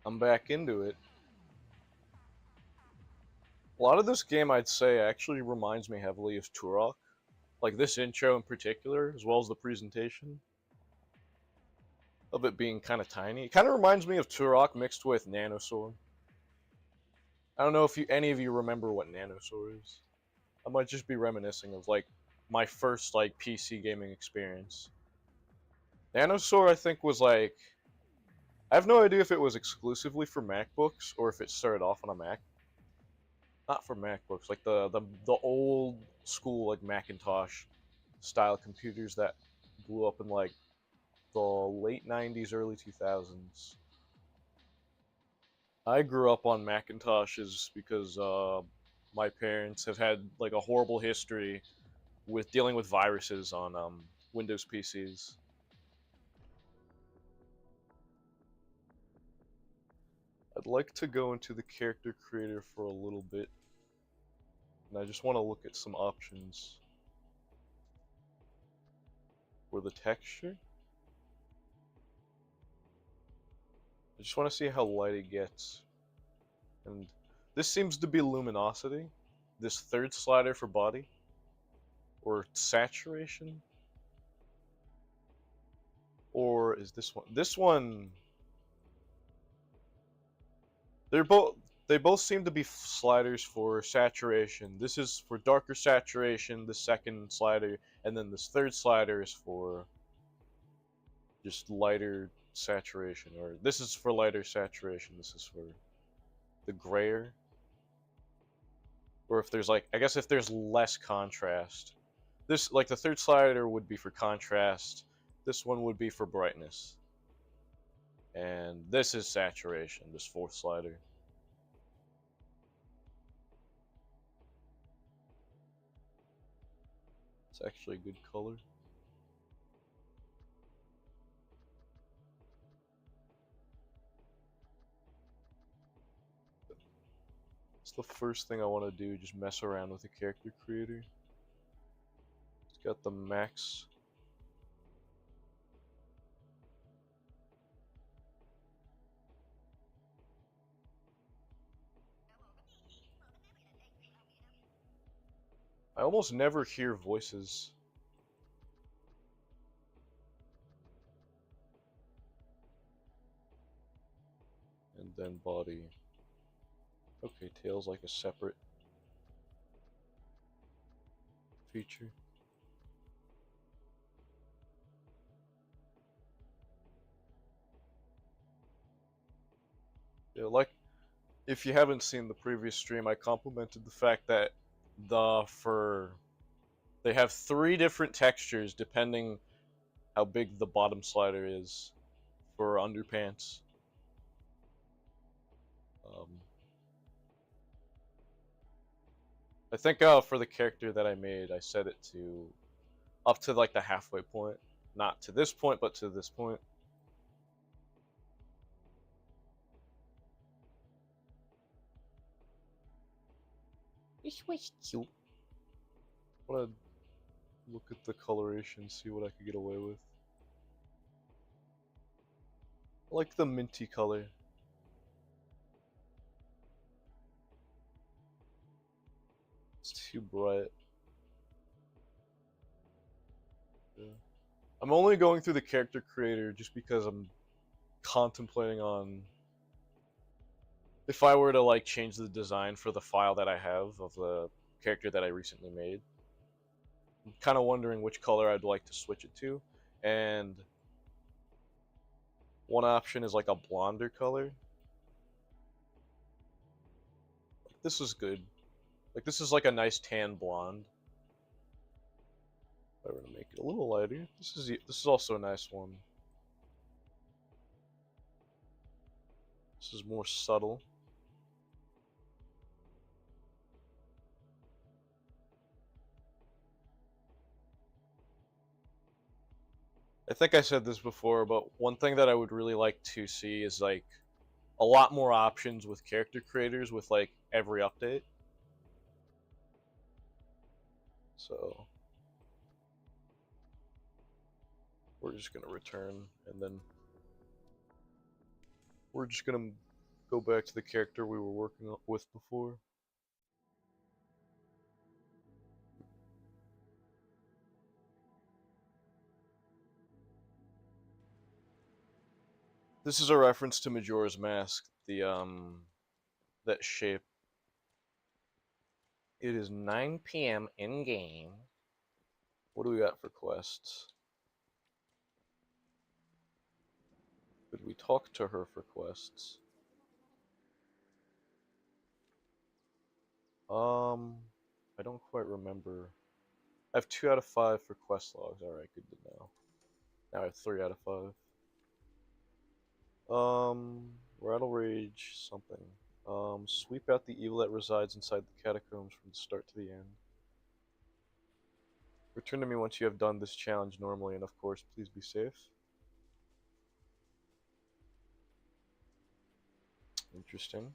I'm back into it. A lot of this game, I'd say, actually reminds me heavily of Turok. Like this intro in particular, as well as the presentation of it being kind of tiny. It kind of reminds me of Turok mixed with Nanosaur. I don't know if any of you remember what Nanosaur is. I might just be reminiscing of like my first like PC gaming experience. Nanosaur, I think, was like I have no idea if it was exclusively for MacBooks or if it started off on a Mac. Not for MacBooks, like the old school like Macintosh style computers that blew up in like the late 90s, early 2000s. I grew up on Macintoshes because my parents have had like a horrible history with dealing with viruses on Windows PCs. I'd like to go into the character creator for a little bit, and I just want to look at some options for the texture. I just want to see how light it gets. And this seems to be luminosity. This third slider for body. Or saturation. Or is this one? This one... They both seem to be sliders for saturation. This is for darker saturation, the second slider, and then this third slider is for just lighter saturation. Or this is for lighter saturation, this is for the grayer. Or if there's like, I guess if there's less contrast. This, like the third slider would be for contrast, this one would be for brightness. And this is saturation, this fourth slider. It's actually a good color. It's the first thing I want to do, just mess around with the character creator. It's got the max. I almost never hear voices. And then body. Okay, tail's like a separate feature. Yeah, like, if you haven't seen the previous stream, I complimented the fact that they have 3 different textures depending how big the bottom slider is for underpants. Um, I think for the character that I made, I set it to up to like the halfway point. Not to this point, but to this point. This was cute. I want to look at the coloration, see what I could get away with. I like the minty color. It's too bright. Yeah. I'm only going through the character creator just because I'm contemplating on if I were to like change the design for the file that I have of the character that I recently made. I'm kind of wondering which color I'd like to switch it to, and one option is like a blonder color. Like, this is good. Like this is like a nice tan blonde. If I were to make it a little lighter, this is also a nice one. This is more subtle. I think I said this before, but one thing that I would really like to see is like a lot more options with character creators with like every update. So we're just gonna return, and then we're just gonna go back to the character we were working with before. This is a reference to Majora's Mask, that shape. It is 9 p.m. in game. What do we got for quests? Could we talk to her for quests? I don't quite remember. I have 2 out of 5 for quest logs. Alright, good to know. Now I have 3 out of 5. Rattle Rage, something. Sweep out the evil that resides inside the catacombs from the start to the end. Return to me once you have done this challenge normally, and of course, please be safe. Interesting.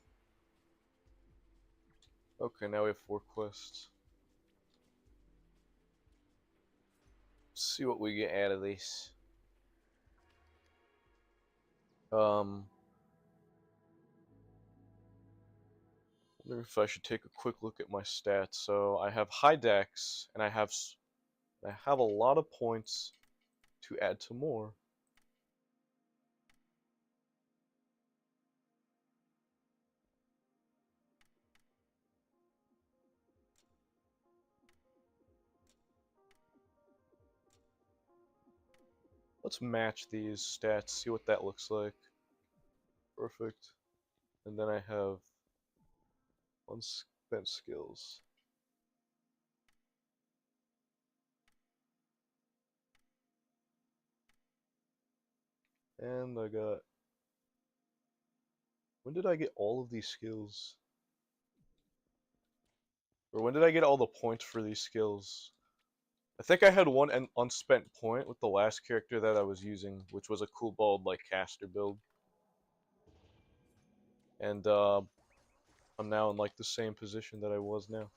Okay, now we have 4 quests. Let's see what we get out of this. I wonder if I should take a quick look at my stats. So I have high dex, and I have a lot of points to add to more. Let's match these stats, see what that looks like. Perfect. And then I have unspent skills. And I got... When did I get all of these skills? Or when did I get all the points for these skills? I think I had one unspent point with the last character that I was using, which was a cool bald like caster build. And I'm now in like the same position that I was now.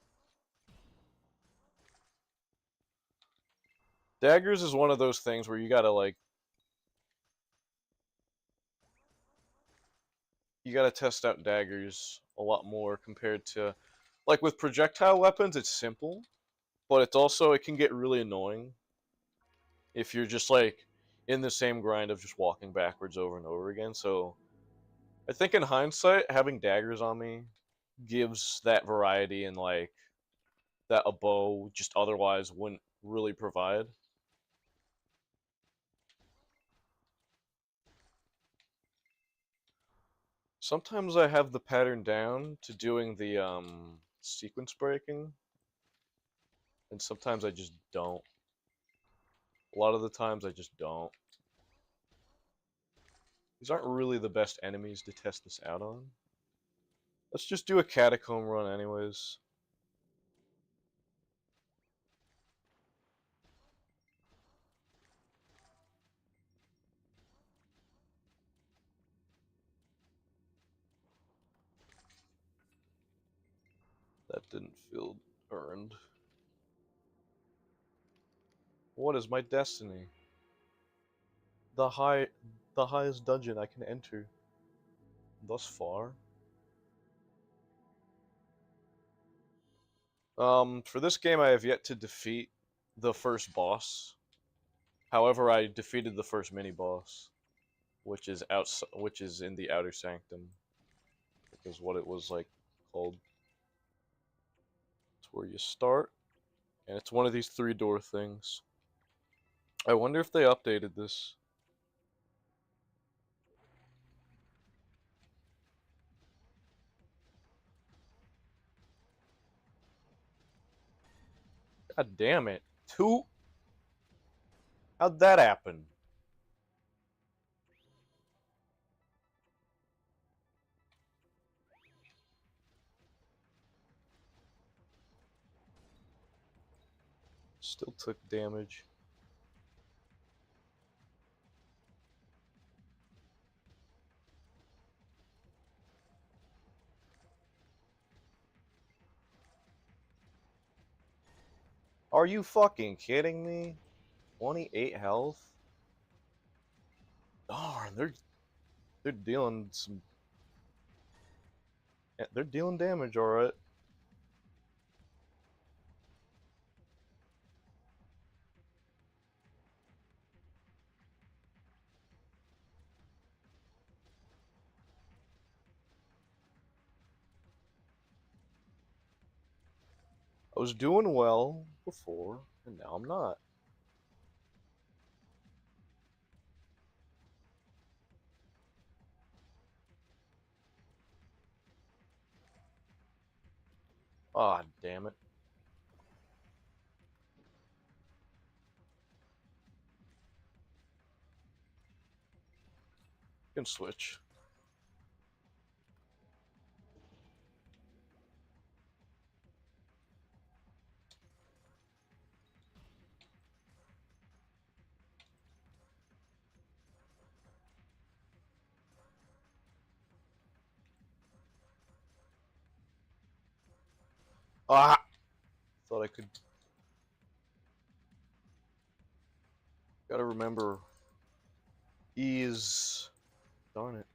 Daggers is one of those things where you gotta like... You gotta test out daggers a lot more compared to... Like with projectile weapons, it's simple, but it's also, it can get really annoying if you're just like in the same grind of just walking backwards over and over again. So I think in hindsight, having daggers on me gives that variety and like that a bow just otherwise wouldn't really provide. Sometimes I have the pattern down to doing the sequence breaking, and sometimes I just don't. A lot of the times I just don't. These aren't really the best enemies to test this out on. Let's just do a catacomb run anyways. That didn't feel earned. What is my destiny? The highest dungeon I can enter thus far. For this game I have yet to defeat the first boss. However, I defeated the first mini boss, which is in the Outer Sanctum. Is what it was like called. It's where you start, and it's one of these 3-door things. I wonder if they updated this. God damn it. 2? How'd that happen? Still took damage. Are you fucking kidding me? 28 health? Darn, they're dealing some Yeah, they're dealing damage, alright. I was doing well before, and now I'm not. Ah, damn it. You can switch. Ah! Thought I could. Gotta remember. E is. Darn it.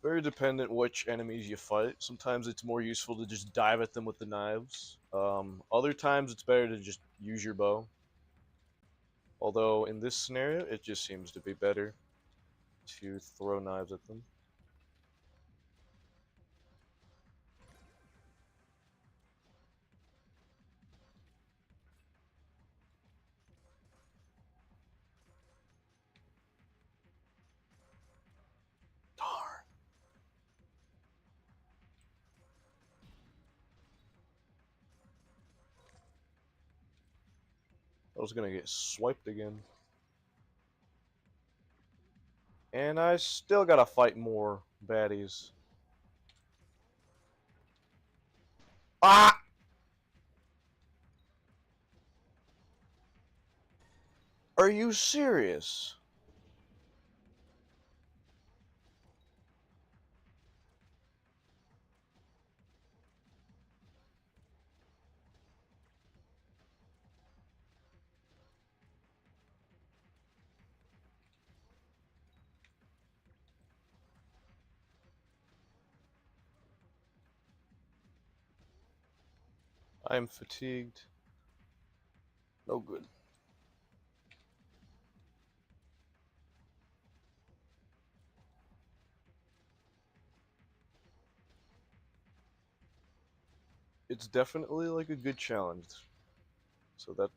Very dependent which enemies you fight. Sometimes it's more useful to just dive at them with the knives. Other times it's better to just use your bow. Although in this scenario, it just seems to be better to throw knives at them. Darn. I was gonna get swiped again. And I still gotta fight more baddies. Ah! Are you serious? I am fatigued. No good. It's definitely like a good challenge. So that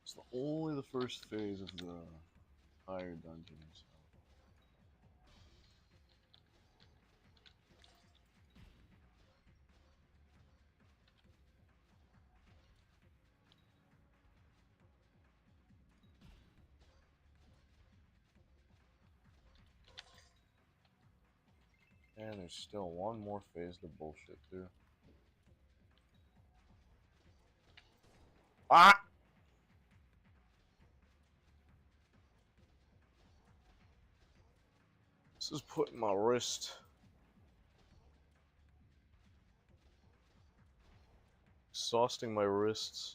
it's only the first phase of the higher dungeons. And there's still one more phase to bullshit through. Ah! This is putting my wrist. Exhausting my wrists.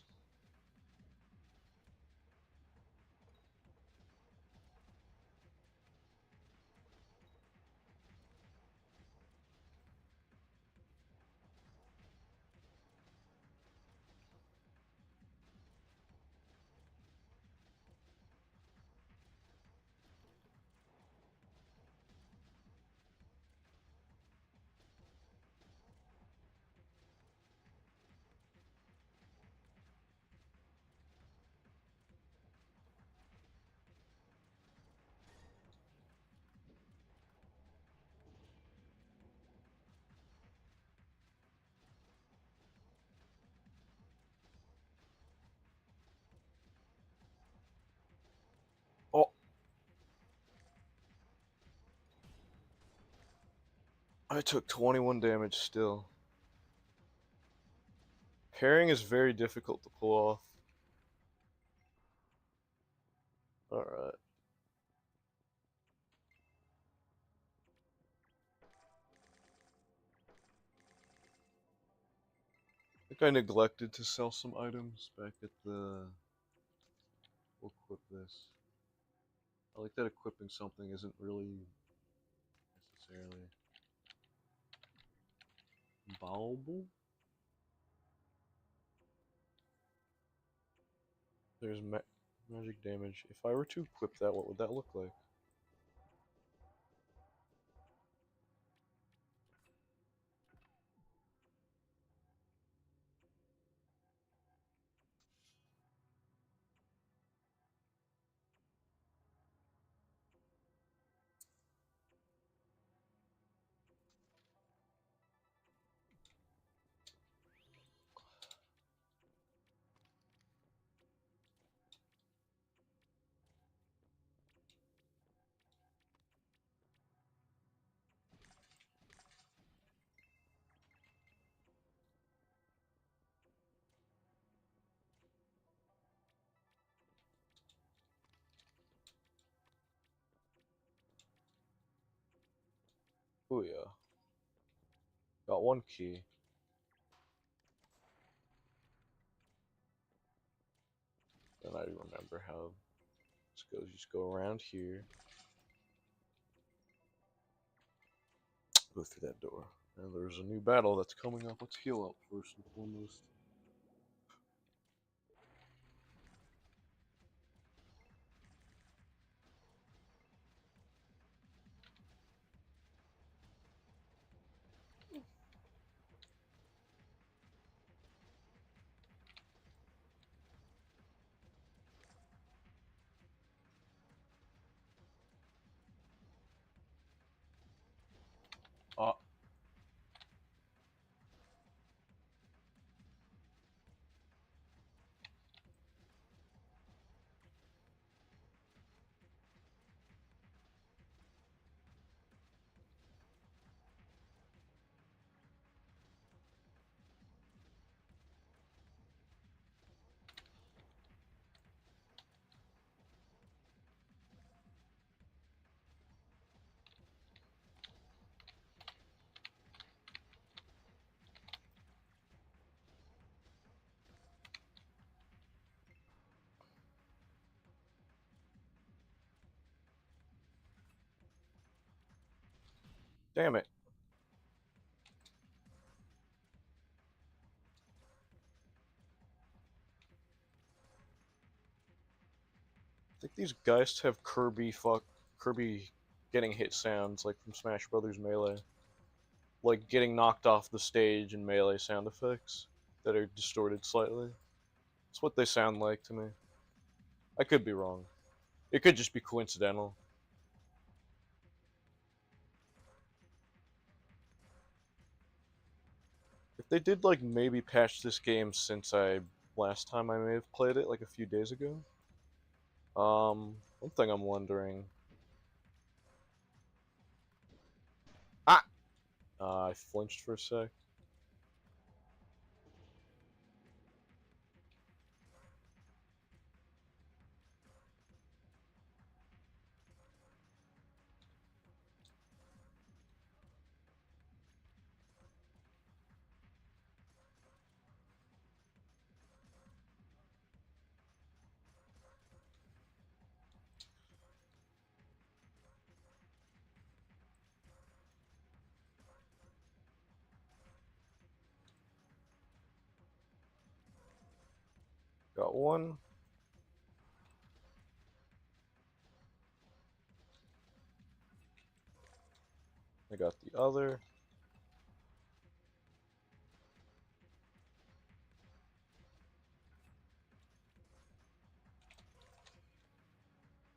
Oh! I took 21 damage still. Parrying is very difficult to pull off. Alright. I neglected to sell some items back at the... We'll equip this. I like that equipping something isn't really necessarily valuable. There's magic damage. If I were to equip that, what would that look like? Oh yeah. Got one key. Then I remember how this goes. You just go around here. Go through that door. And there's a new battle that's coming up. Let's heal up first and foremost. Ah, damn it. I think these guys have Kirby getting hit sounds like from Smash Brothers Melee. Like getting knocked off the stage and Melee sound effects that are distorted slightly. That's what they sound like to me. I could be wrong. It could just be coincidental. If they did like maybe patch this game since last time I may have played it like a few days ago. One thing I'm wondering. Ah! I flinched for a sec. Got one. I got the other.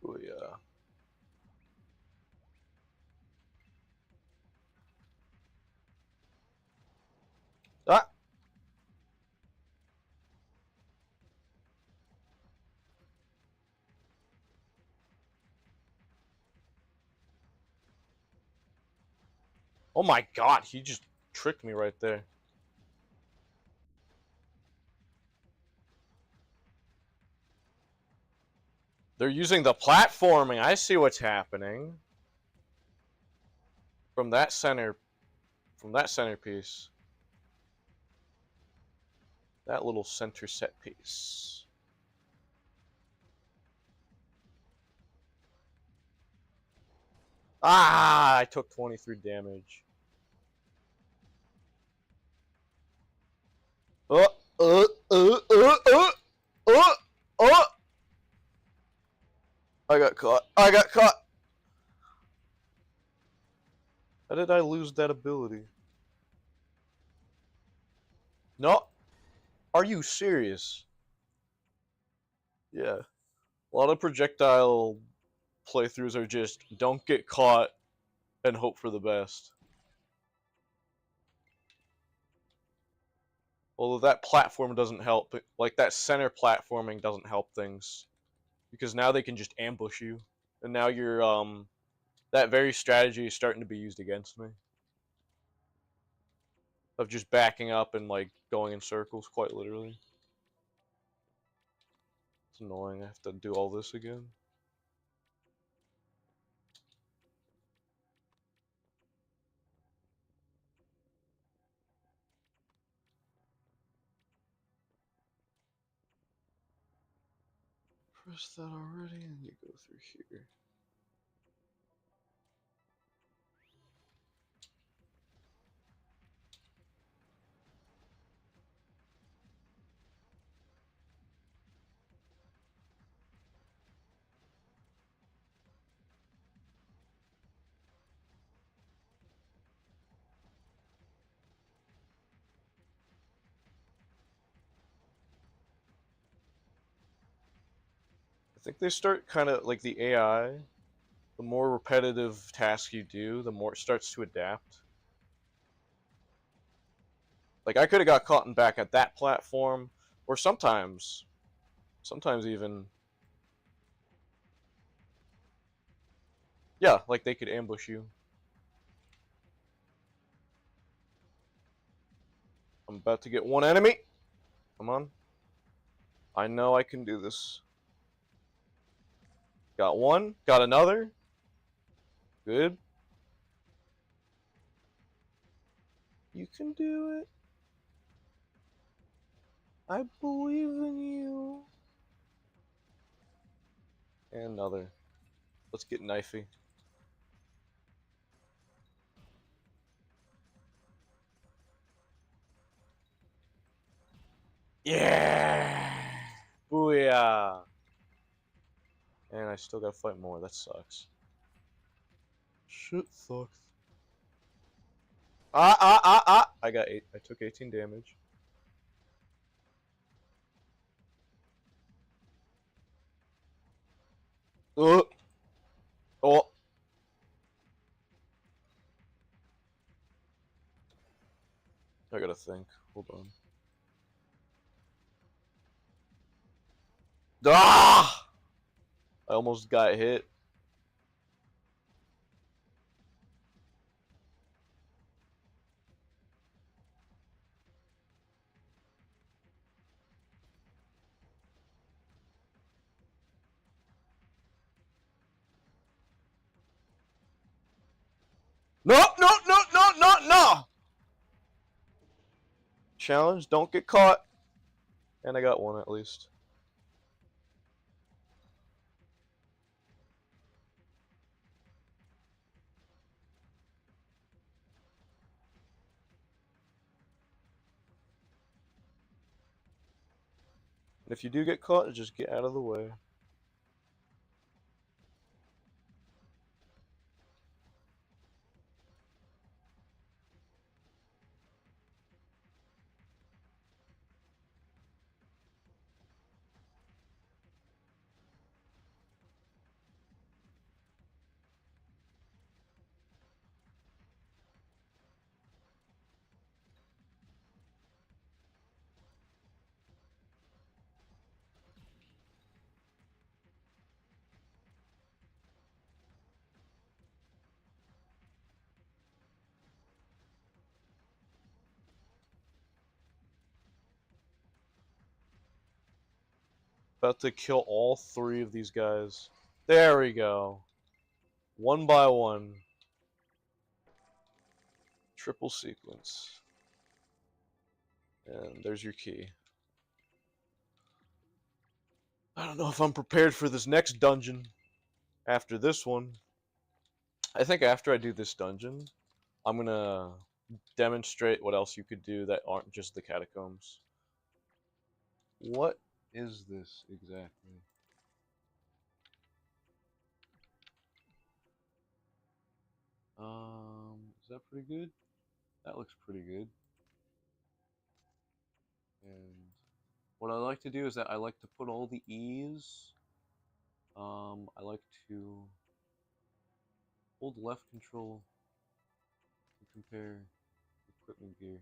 Oh yeah. Ah! Oh my god, he just tricked me right there. They're using the platforming. I see what's happening. From that centerpiece. that little center set piece. Ah, I took 23 damage. Uh, uh, uh, uh, uh, uh, uh. I got caught. I got caught. How did I lose that ability? No. Are you serious? Yeah. A lot of projectile playthroughs are just don't get caught and hope for the best. Although that platform doesn't help, like that center platforming doesn't help things. Because now they can just ambush you. And now you're, that very strategy is starting to be used against me. Of just backing up and, like, going in circles, quite literally. It's annoying, I have to do all this again. Press that already, and you go through here. I think they start kind of, like, the AI, the more repetitive tasks you do, the more it starts to adapt. Like, I could have got caught in back at that platform, or sometimes even, yeah, like they could ambush you. I'm about to get one enemy. Come on. I know I can do this. Got one, got another. Good. You can do it. I believe in you. And another. Let's get knifey. Yeah! Booyah! And I still gotta fight more. That sucks. Shit sucks. I got 8. I took 18 damage. Oh. Oh. I gotta think. Hold on. Ah! I almost got hit. No, no, no, no, no, no! Challenge, don't get caught. And I got one at least. And if you do get caught, just get out of the way. About to kill all 3 of these guys. There we go. One by one. Triple sequence. And there's your key. I don't know if I'm prepared for this next dungeon after this one. I think after I do this dungeon, I'm gonna demonstrate what else you could do that aren't just the catacombs. What is this exactly? Is that pretty good? That looks pretty good. And what I like to do is that I like to put all the E's. I like to hold left control to compare equipment gear.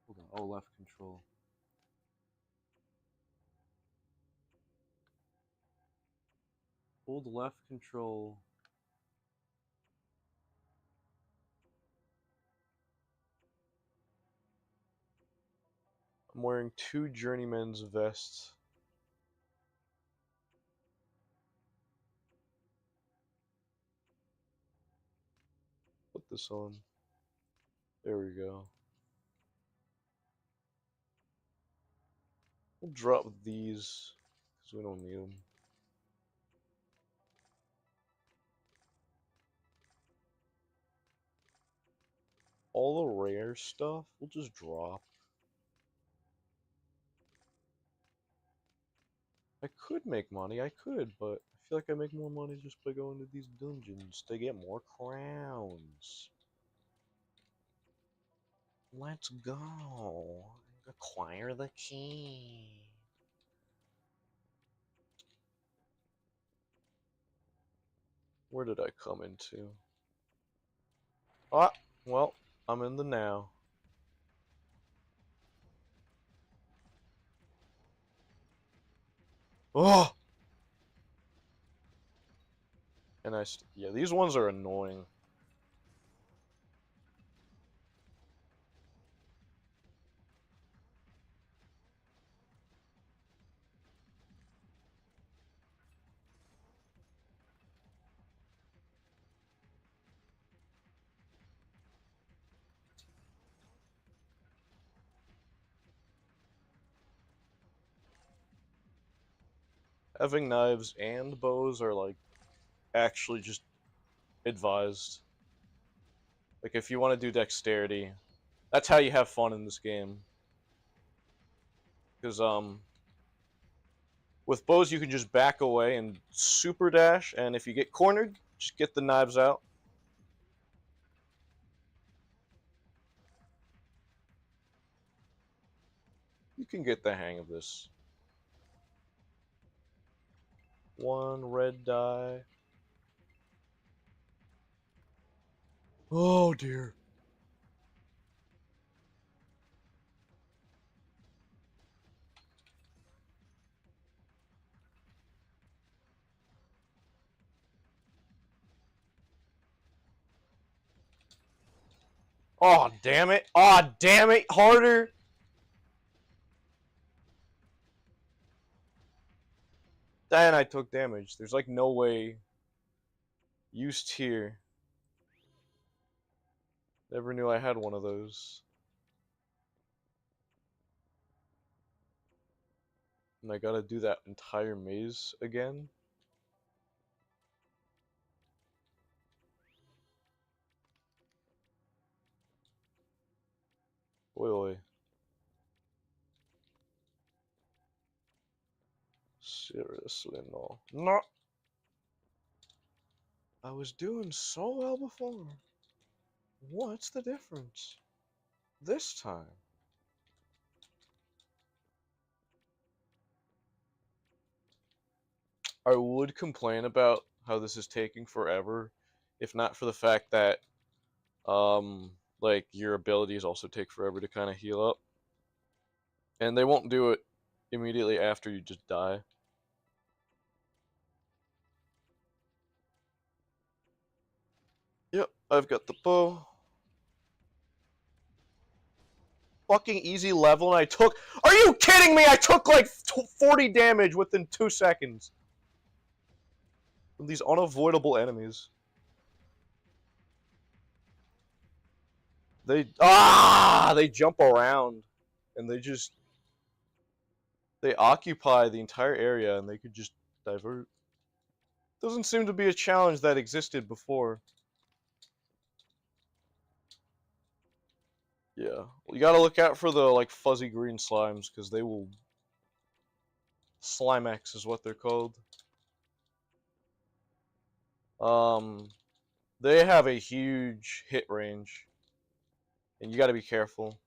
Hold on. Oh, left control. Hold left control. I'm wearing 2 journeyman's vests. Put this on. There we go. We'll drop these because we don't need them. All the rare stuff we'll just drop. I could make money, I could, but I feel like I make more money just by going to these dungeons to get more crowns. Let's go. Acquire the key. Where did I come into? Ah, well, I'm in the now. Oh! And yeah, these ones are annoying. Having knives and bows are like actually just advised. Like if you want to do dexterity, that's how you have fun in this game. Because with bows you can just back away and super dash, and if you get cornered, just get the knives out. You can get the hang of this. 1 red die. Oh dear. Oh damn it. Oh damn it. Harder. And I took damage. There's like no way. Used here. Never knew I had one of those. And I gotta do that entire maze again. Oi, oi. Seriously, no. No! I was doing so well before. What's the difference? This time. I would complain about how this is taking forever, if not for the fact that, like, your abilities also take forever to kind of heal up. And they won't do it immediately after you just die. Yep, I've got the bow. Fucking easy level, and I took... Are you kidding me? I took like 40 damage within 2 seconds. From these unavoidable enemies. They... Ah! They jump around. And they just... They occupy the entire area and they could just divert. Doesn't seem to be a challenge that existed before. Yeah. Well, you gotta look out for the, like, fuzzy green slimes, because they will... Slimex is what they're called. They have a huge hit range. And you gotta be careful.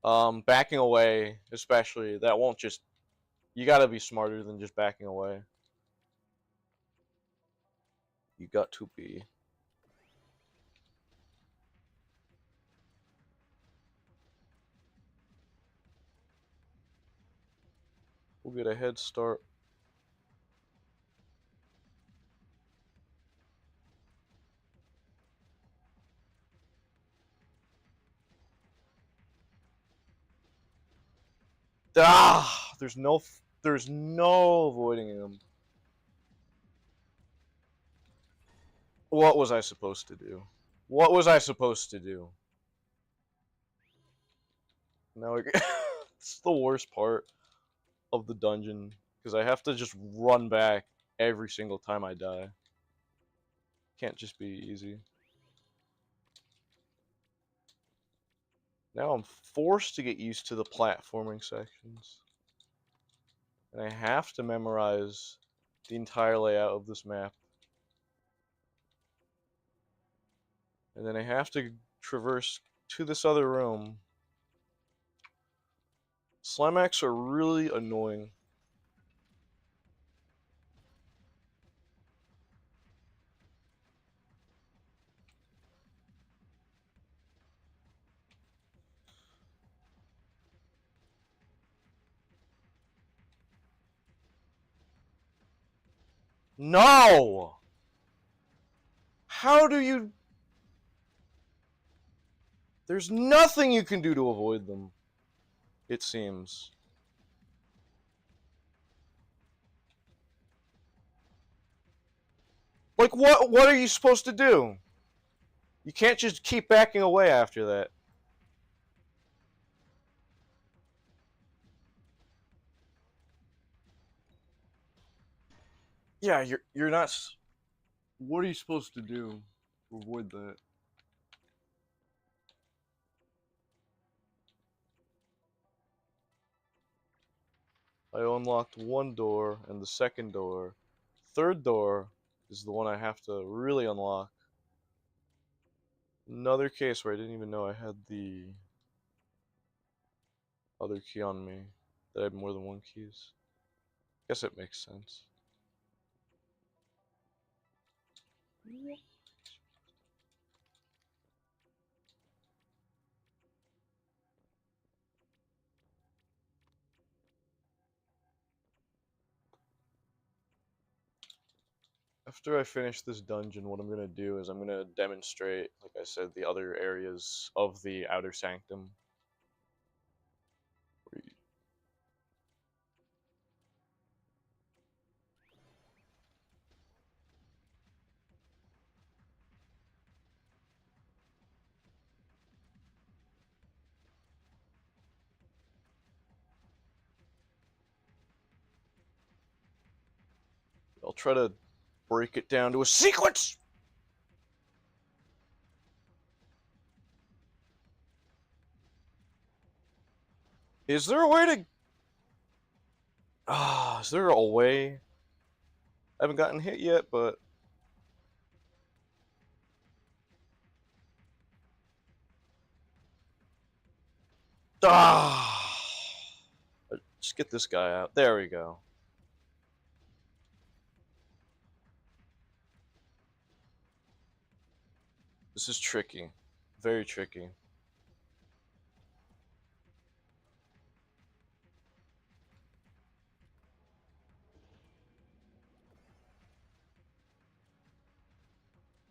Backing away, especially, that won't just... You gotta be smarter than just backing away. You got to be. We'll get a head start. Ah! There's no avoiding him. What was I supposed to do? What was I supposed to do? Now it's the worst part of the dungeon, because I have to just run back every single time I die. Can't just be easy. Now I'm forced to get used to the platforming sections. And I have to memorize the entire layout of this map. And then I have to traverse to this other room. Slimex are really annoying. No! How do you... There's nothing you can do to avoid them, it seems. Like, what are you supposed to do? You can't just keep backing away after that. Yeah, you're not... What are you supposed to do to avoid that? I unlocked one door and the second door. Third door is the one I have to really unlock. Another case where I didn't even know I had the other key on me. That I had more than one keys. Guess it makes sense. After I finish this dungeon, what I'm going to do is I'm going to demonstrate, like I said, the other areas of the Outer Sanctum. I'll try to break it down to a sequence! Is there a way to... is there a way? I haven't gotten hit yet, but... Just get this guy out. There we go. This is tricky. Very tricky.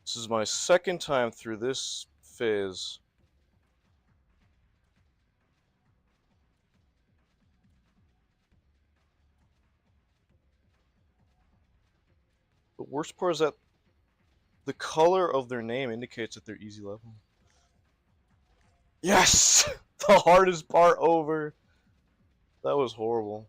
This is my second time through this phase. The worst part is that the color of their name indicates that they're easy level. Yes! The hardest part over. That was horrible.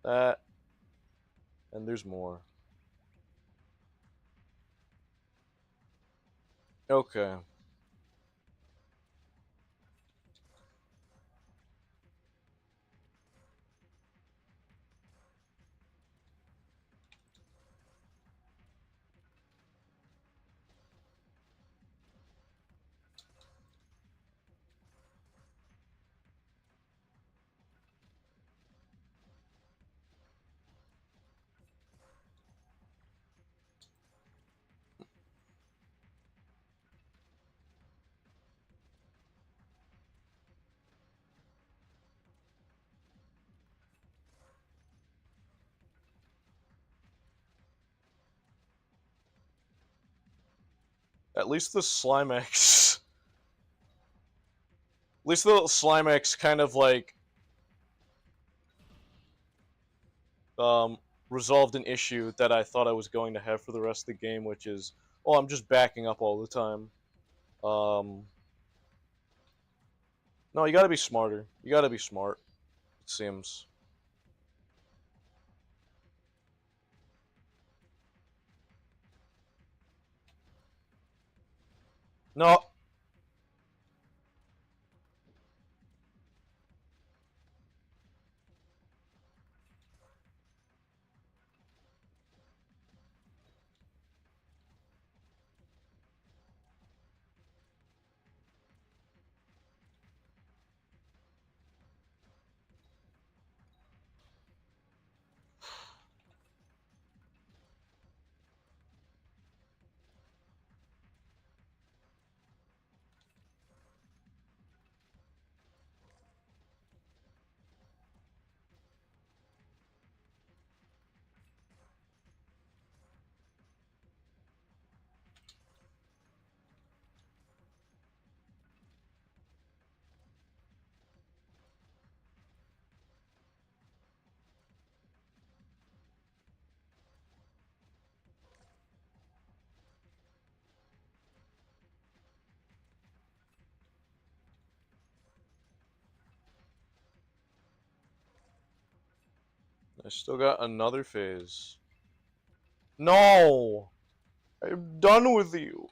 That, and there's more. Okay. At least the Slimex. At least the Slimex kind of like um, resolved an issue that I thought I was going to have for the rest of the game, which is, oh, I'm just backing up all the time. Um, no, you gotta be smarter. You gotta be smart, it seems. No. I still got another phase. No! I'm done with you.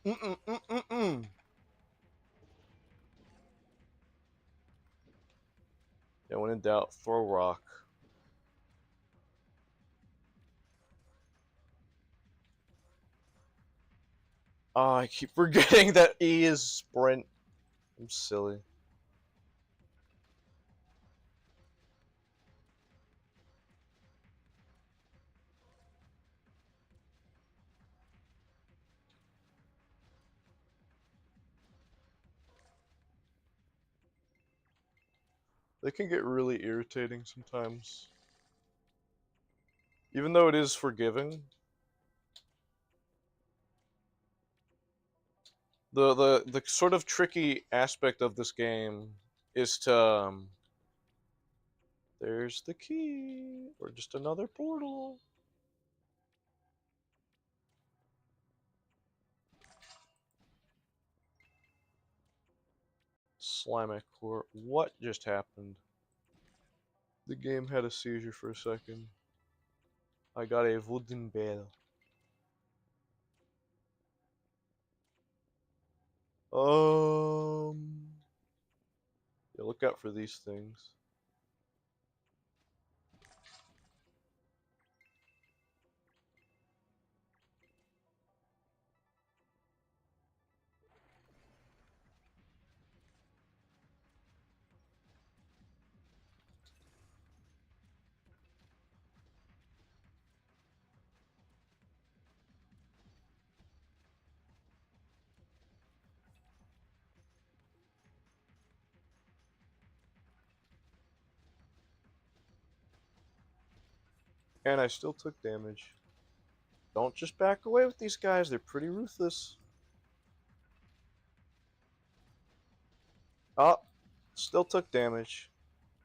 Mm-mm-mm-mm-mm. Yeah, when in doubt, throw rock. Oh, I keep forgetting that E is sprint. I'm silly. They can get really irritating sometimes. Even though it is forgiving, the sort of tricky aspect of this game is to there's the key or just another portal. Slimic core. What just happened? The game had a seizure for a second. I got a wooden bell. Yeah, look out for these things. And I still took damage. Don't just back away with these guys, they're pretty ruthless. Oh, still took damage.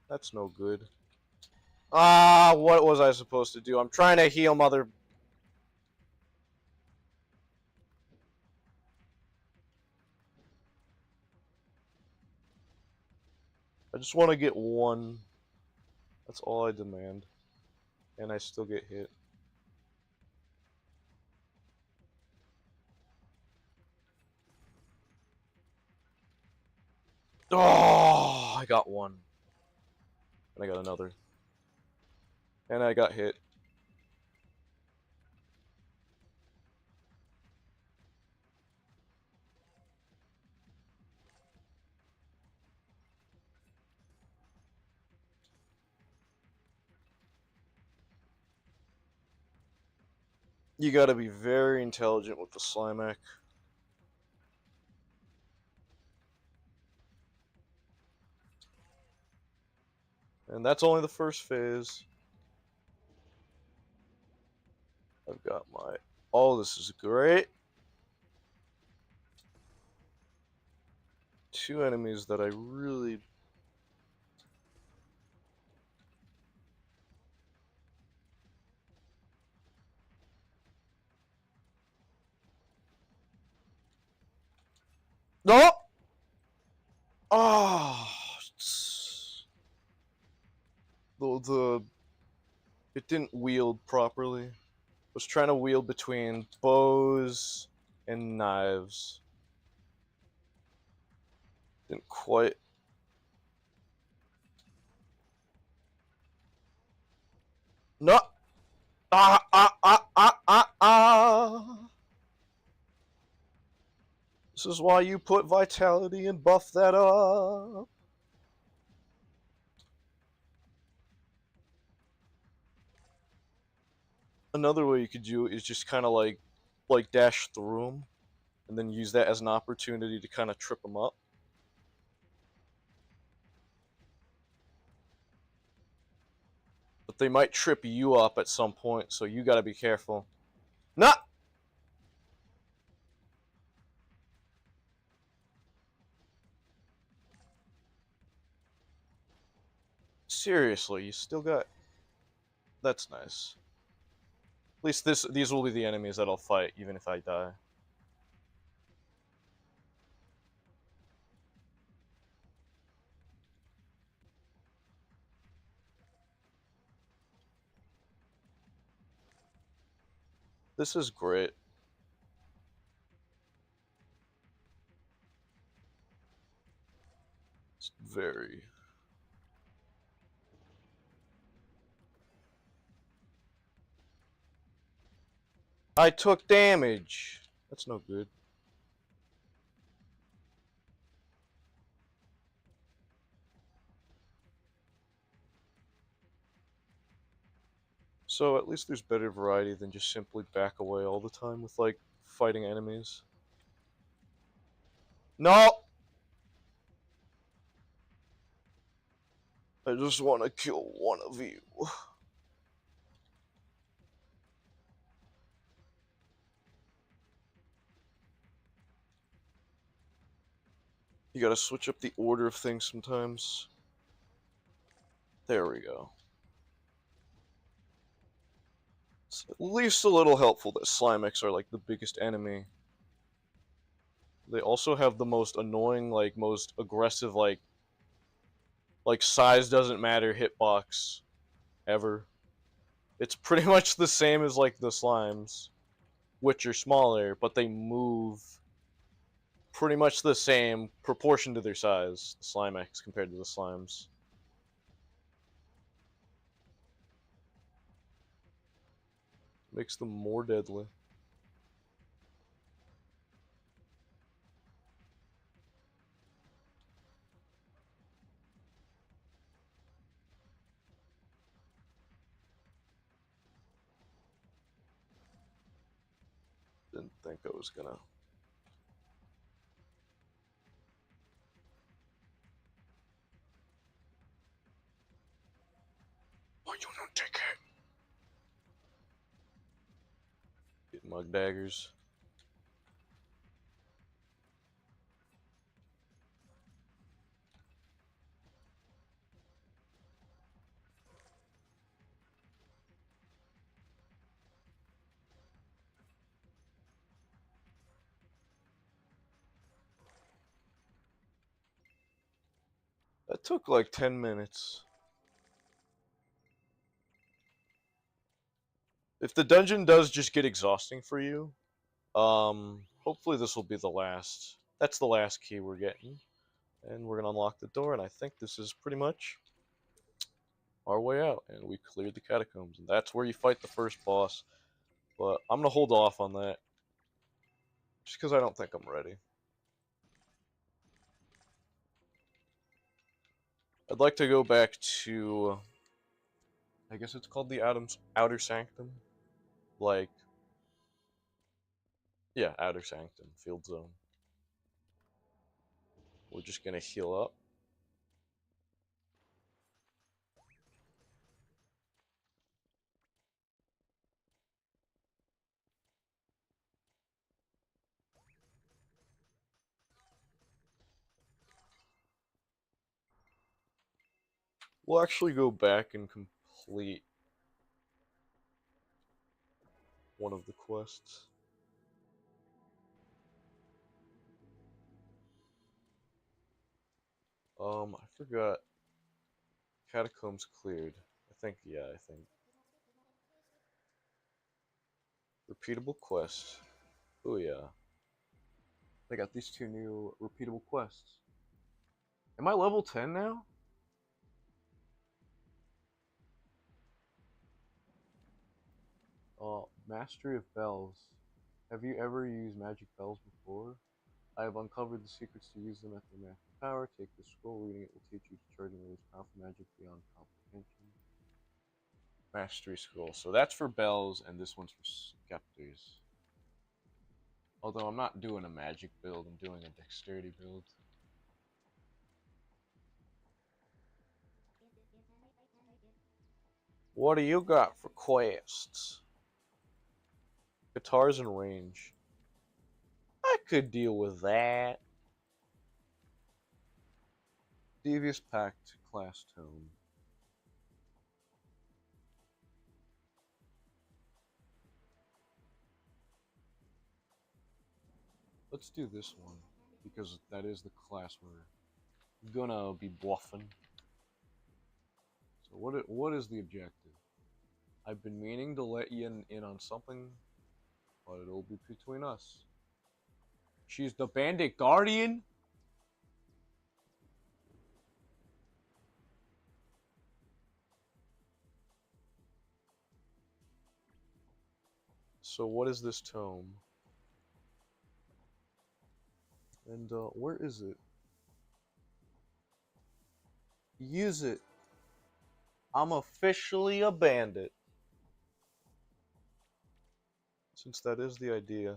That's no good. Ah, what was I supposed to do? I'm trying to heal mother... I just want to get one. That's all I demand. And I still get hit. Oh, I got one. And I got another. And I got hit. You gotta be very intelligent with the Slimek. And that's only the first phase. I've got my... Oh, this is great. Two enemies that I really... No! Oh, it didn't wield properly. I was trying to wield between bows and knives. Didn't quite. No. Ah. This is why you put vitality and buff that up. Another way you could do it is just kind of like dash through them, and then use that as an opportunity to kind of trip them up. But they might trip you up at some point, so you gotta be careful. Nah! Seriously, you still got... That's nice. At least these will be the enemies that I'll fight, even if I die. This is great. It's very... I took damage! That's no good. So at least there's better variety than just simply back away all the time with, like, fighting enemies. No! I just want to kill one of you. You gotta switch up the order of things sometimes. There we go. It's at least a little helpful that Slimex are like the biggest enemy. They also have the most annoying, like, most aggressive, like size doesn't matter hitbox ever. It's pretty much the same as like the slimes, which are smaller, but they move pretty much the same proportion to their size, the slime X compared to the slimes. Makes them more deadly. Didn't think I was gonna. Why you not take it? Get mug daggers. That took like 10 minutes. If the dungeon does just get exhausting for you, hopefully this will be the last. That's the last key we're getting. And we're gonna unlock the door, and I think this is pretty much our way out. And we cleared the catacombs, and that's where you fight the first boss. But I'm gonna hold off on that, just because I don't think I'm ready. I'd like to go back to, I guess it's called the Outer Sanctum. Like, yeah, Outer Sanctum, Field Zone. We're just gonna heal up. We'll actually go back and complete one of the quests. I forgot. Catacombs cleared. I think, yeah, I think. Repeatable quest. Oh yeah. I got these two new repeatable quests. Am I level 10 now? Mastery of bells. Have you ever used magic bells before? I have uncovered the secrets to use them at their maximum power. Take this scroll. Reading it will teach you to charge and release powerful magic beyond comprehension. Mastery scroll. So that's for bells, and this one's for scepters. Although I'm not doing a magic build, I'm doing a dexterity build. What do you got for quests? Guitars and range. I could deal with that. Devious Pact class tome. Let's do this one, because that is the class we're gonna be bluffing. So what is the objective? I've been meaning to let you in on something, but it'll be between us. She's the Bandit Guardian? So what is this tome? And where is it? Use it. I'm officially a bandit. Since that is the idea.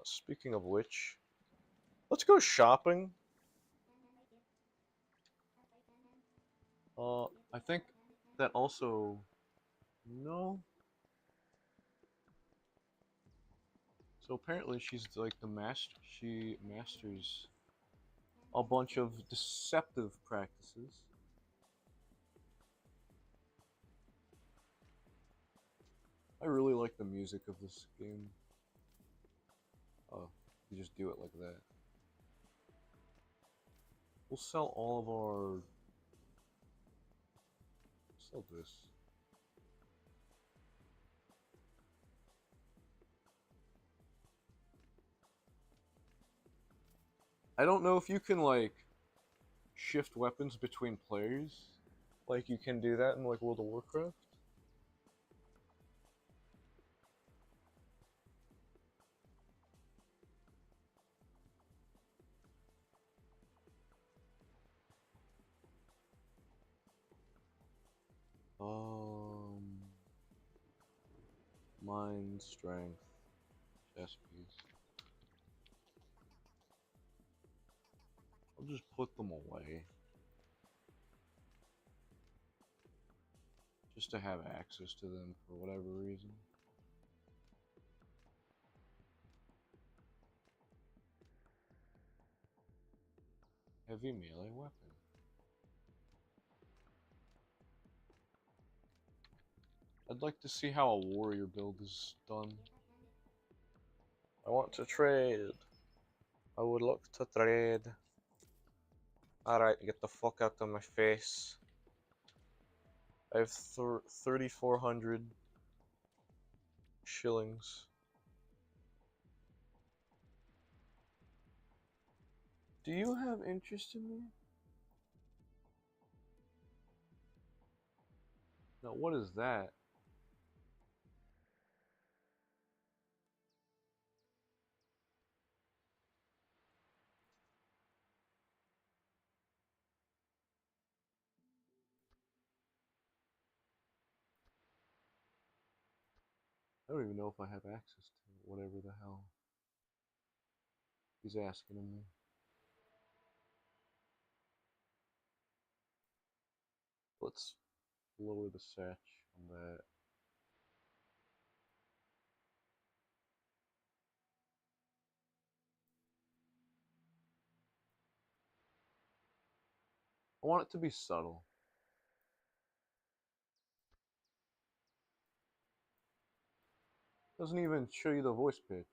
Speaking of which, let's go shopping. I think that also... No? So apparently she's like the master. She masters a bunch of deceptive practices. I really like the music of this game. Oh, you just do it like that. We'll sell all of our... Sell this. I don't know if you can like shift weapons between players, like you can do that in like World of Warcraft. Mind, strength, chess piece. I'll just put them away. Just to have access to them for whatever reason. Heavy melee weapon. I'd like to see how a warrior build is done. I want to trade. I would like to trade. Alright, get the fuck out of my face. I have 3,400 shillings. Do you have interest in me? Now, what is that? I don't even know if I have access to whatever the hell he's asking of me. Let's lower the satch on that. I want it to be subtle. Doesn't even show you the voice pitch.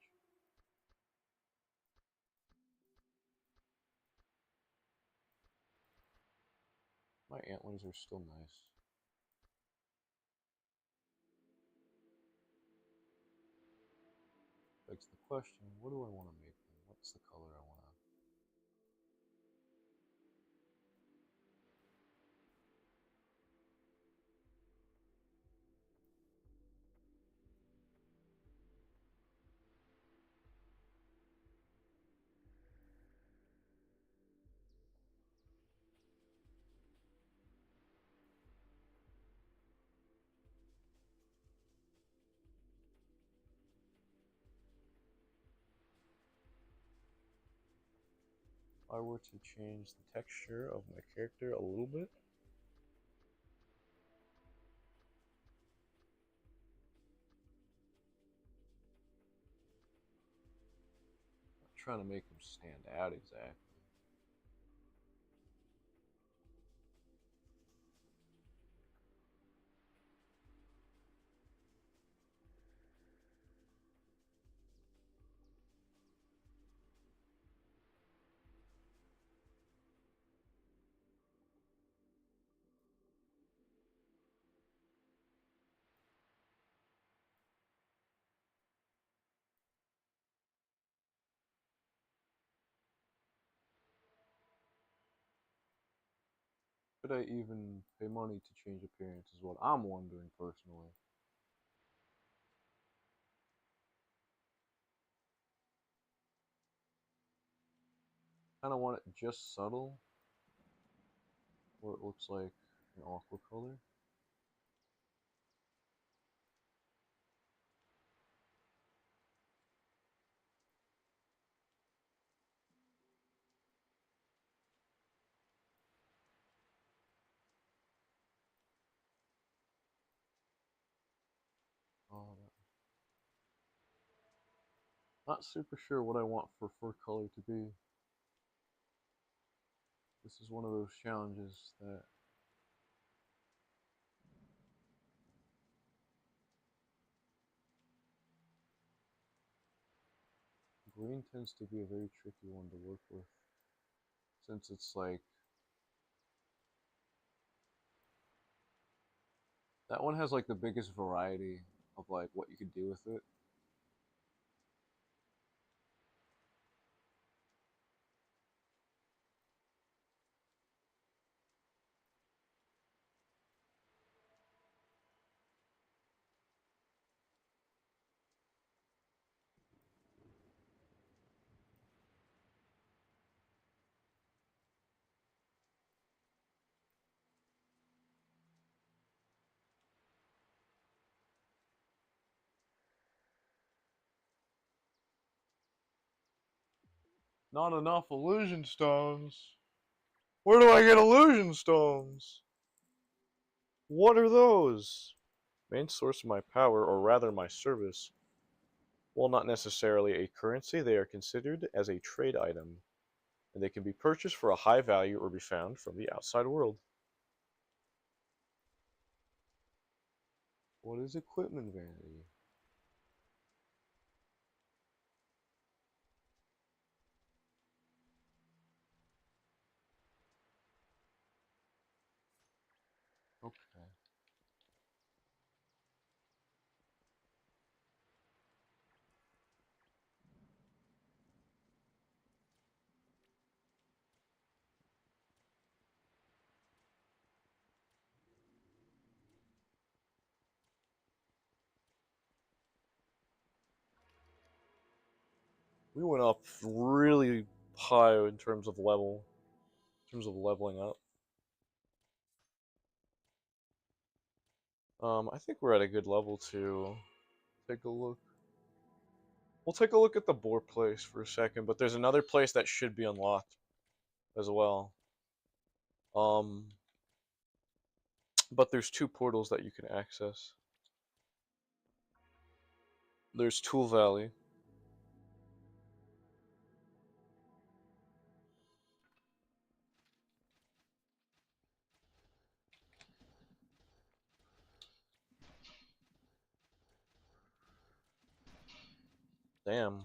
My antlers are still nice. Begs the question, what do I want to make them? What's the color I want to... If I were to change the texture of my character a little bit, not trying to make him stand out exactly. Should I even pay money to change appearance is what I'm wondering personally. Kind of want it just subtle, where it looks like an aqua color. Oh, not super sure what I want for fur color to be. This is one of those challenges that green tends to be a very tricky one to work with, since it's like that one has like the biggest variety of like what you could do with it. Not enough illusion stones. Where do I get illusion stones? What are those? Main source of my power, or rather my service. While not necessarily a currency, they are considered as a trade item, and they can be purchased for a high value or be found from the outside world. What is equipment vanity? Okay. We went up really high in terms of leveling up. I think we're at a good level to take a look. We'll take a look at the boar place for a second, but there's another place that should be unlocked as well. But there's two portals that you can access. There's Tool Valley. Damn.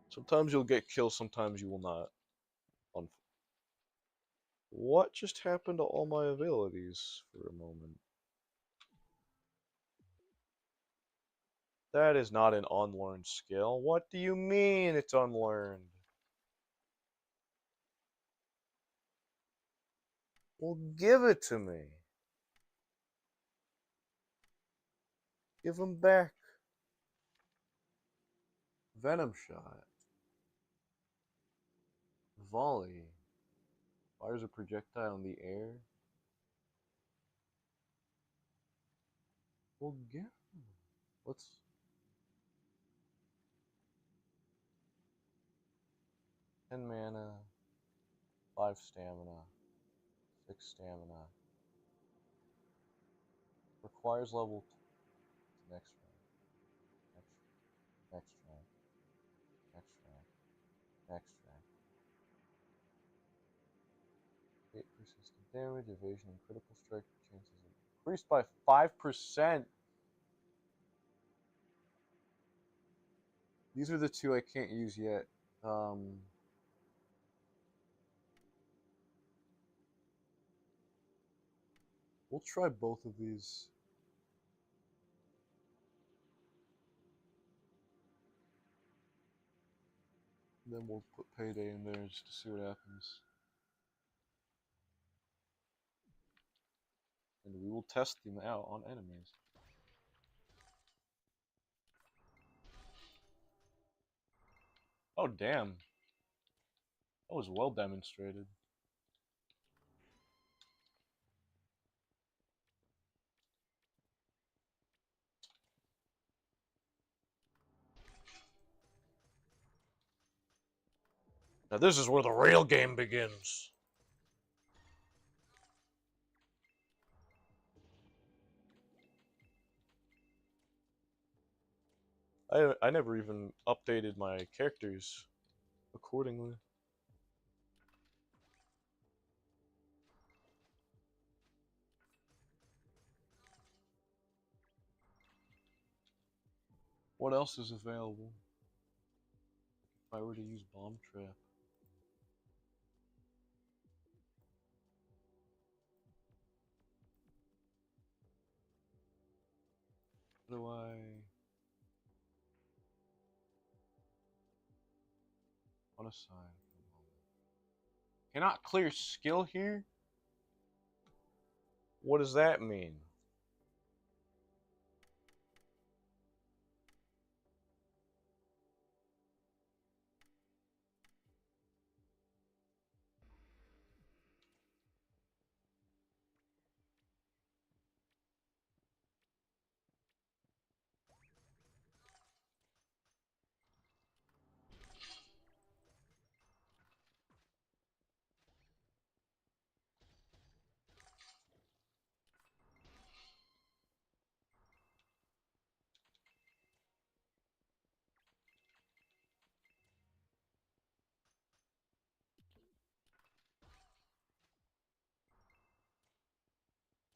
Sometimes you'll get killed, sometimes you will not. What just happened to all my abilities for a moment? That is not an unlearned skill. What do you mean it's unlearned? Well, give it to me. Give him back. Venom shot. Volley. Fires a projectile in the air. Well, get him. Let's. 10 mana, 5 stamina, 6 stamina. Requires level next round. Next round. Next round. Next round. 8 persistent damage, evasion, and critical strike chances increased by 5%. These are the two I can't use yet. We'll try both of these. Then we'll put Payday in there just to see what happens. And we will test them out on enemies. Oh, damn. That was well demonstrated. Now this is where the real game begins. I never even updated my characters accordingly. What else is available? If I were to use Bomb Trap. How do I... Unassign for a moment. Cannot clear skill here? What does that mean?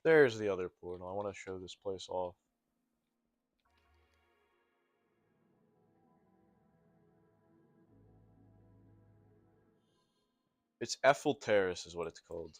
There's the other portal. I want to show this place off. It's Eiffel Terrace is what it's called.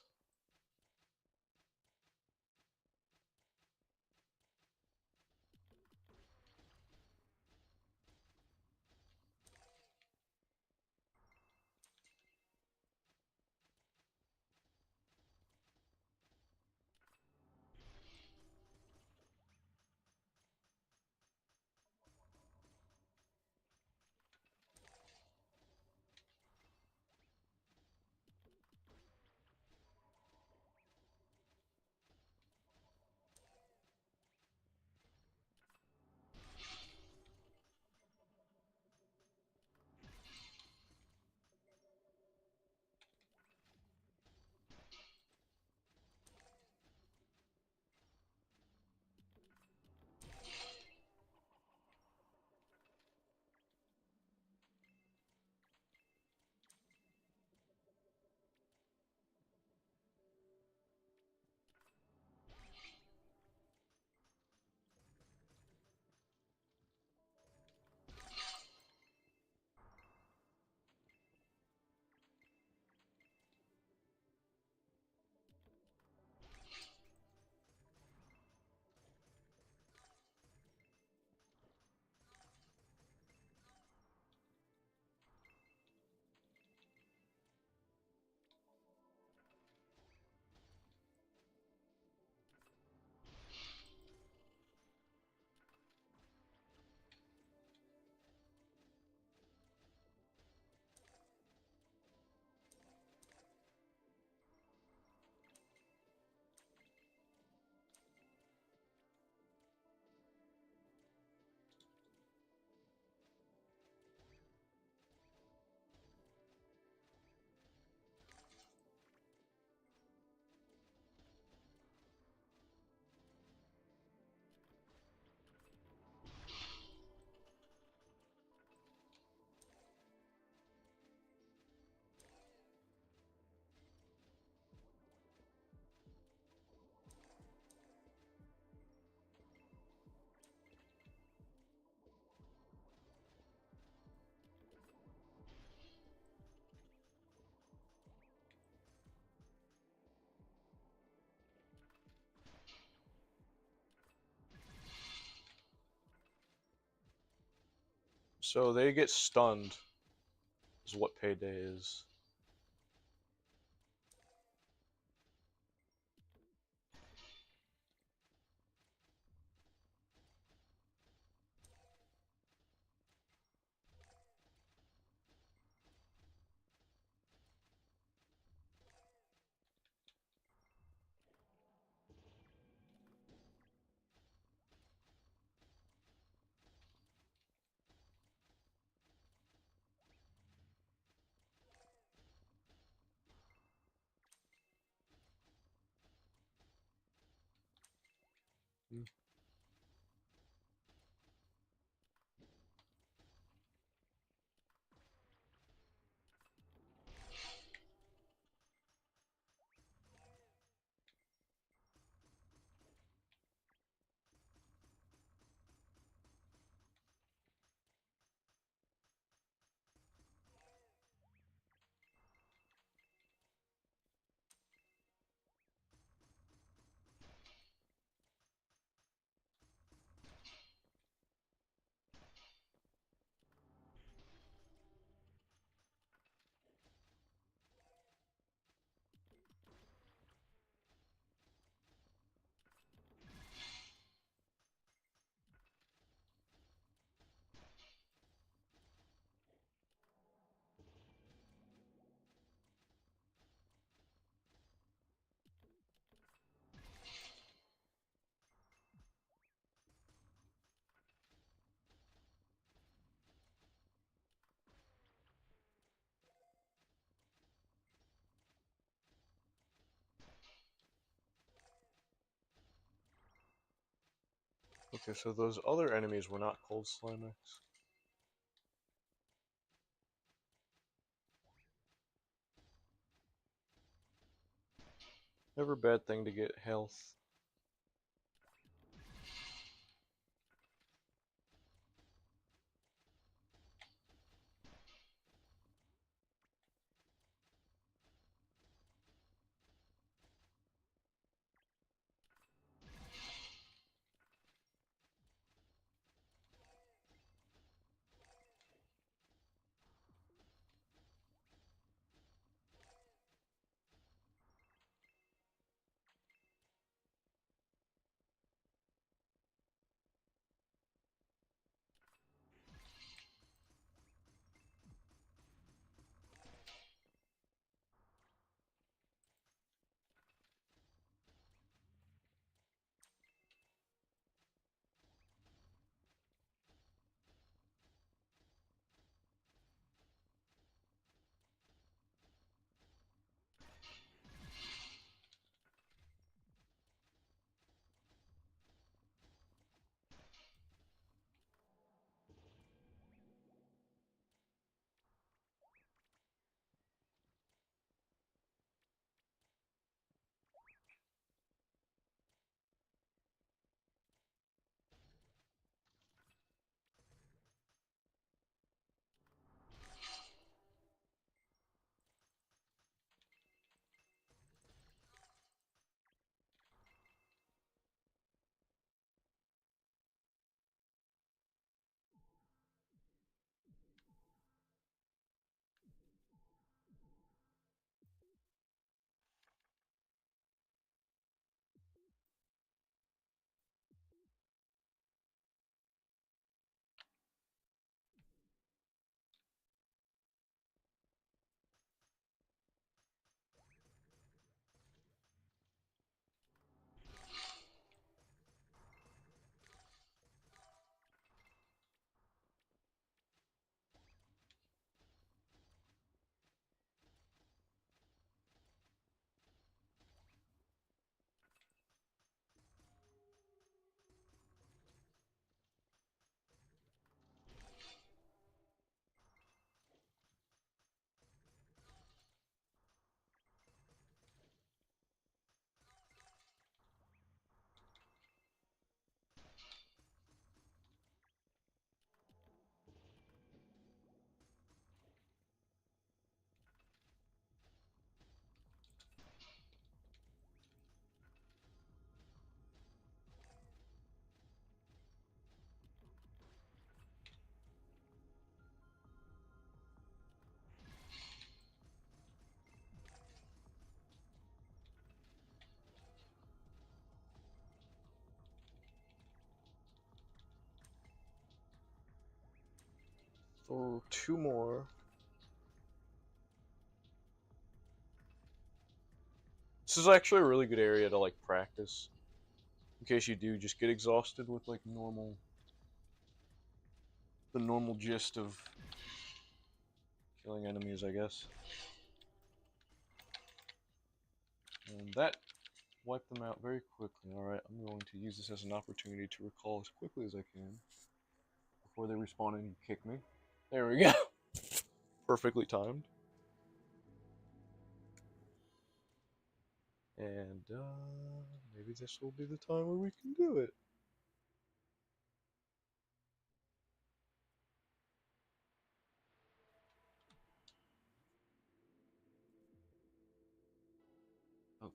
So they get stunned, is what Payday is. Hmm. Okay, so those other enemies were not cold Slimex. Never a bad thing to get health. Or 2 more. This is actually a really good area to like practice. In case you do just get exhausted with like the normal gist of killing enemies, I guess. And that wiped them out very quickly. Alright, I'm going to use this as an opportunity to recall as quickly as I can before they respawn and kick me. There we go. Perfectly timed. And maybe this will be the time where we can do it. Okay.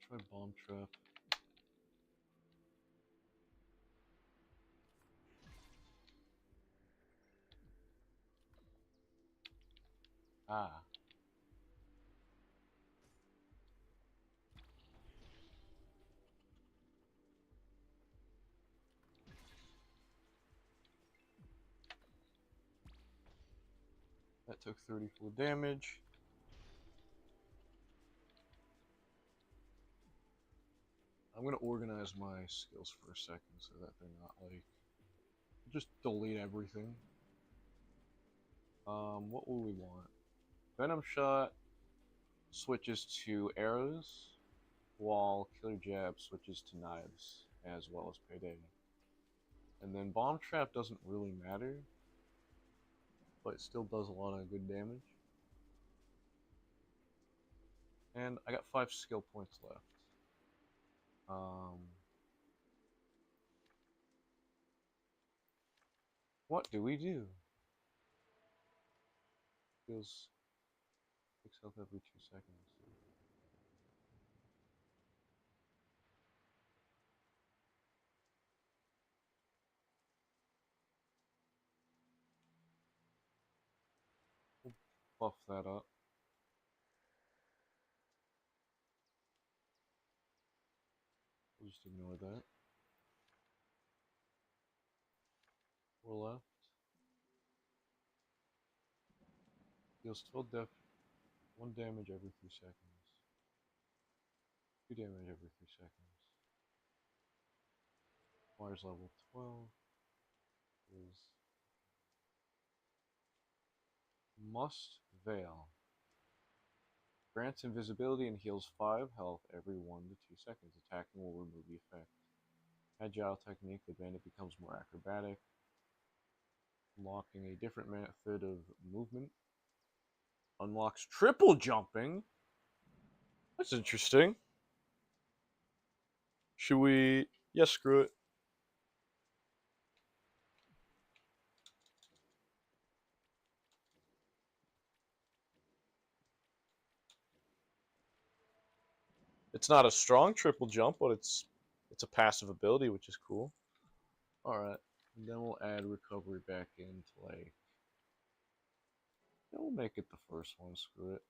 Try bomb trap. Ah. That took 34 damage. I'm gonna organize my skills for a second so that they're not like just delete everything. What will we want? Venom shot switches to arrows, while killer jab switches to knives, as well as payday. And then bomb trap doesn't really matter, but it still does a lot of good damage. And I got 5 skill points left. What do we do? Feels 6 health every 2 seconds. We'll buff that up. We'll just ignore that. 4 left. Deals 1 damage every 3 seconds. 2 damage every 3 seconds. Requires level 12. Is Must Veil. Grants invisibility and heals 5 health every 1 to 2 seconds. Attacking will remove the effect. Agile technique, the bandit becomes more acrobatic, unlocking a different method of movement. Unlocks triple jumping. That's interesting. Should we? Yeah, screw it. It's not a strong triple jump, but it's a passive ability, which is cool. Alright, and then we'll add recovery back into like. Yeah, we'll make it the first one, screw it.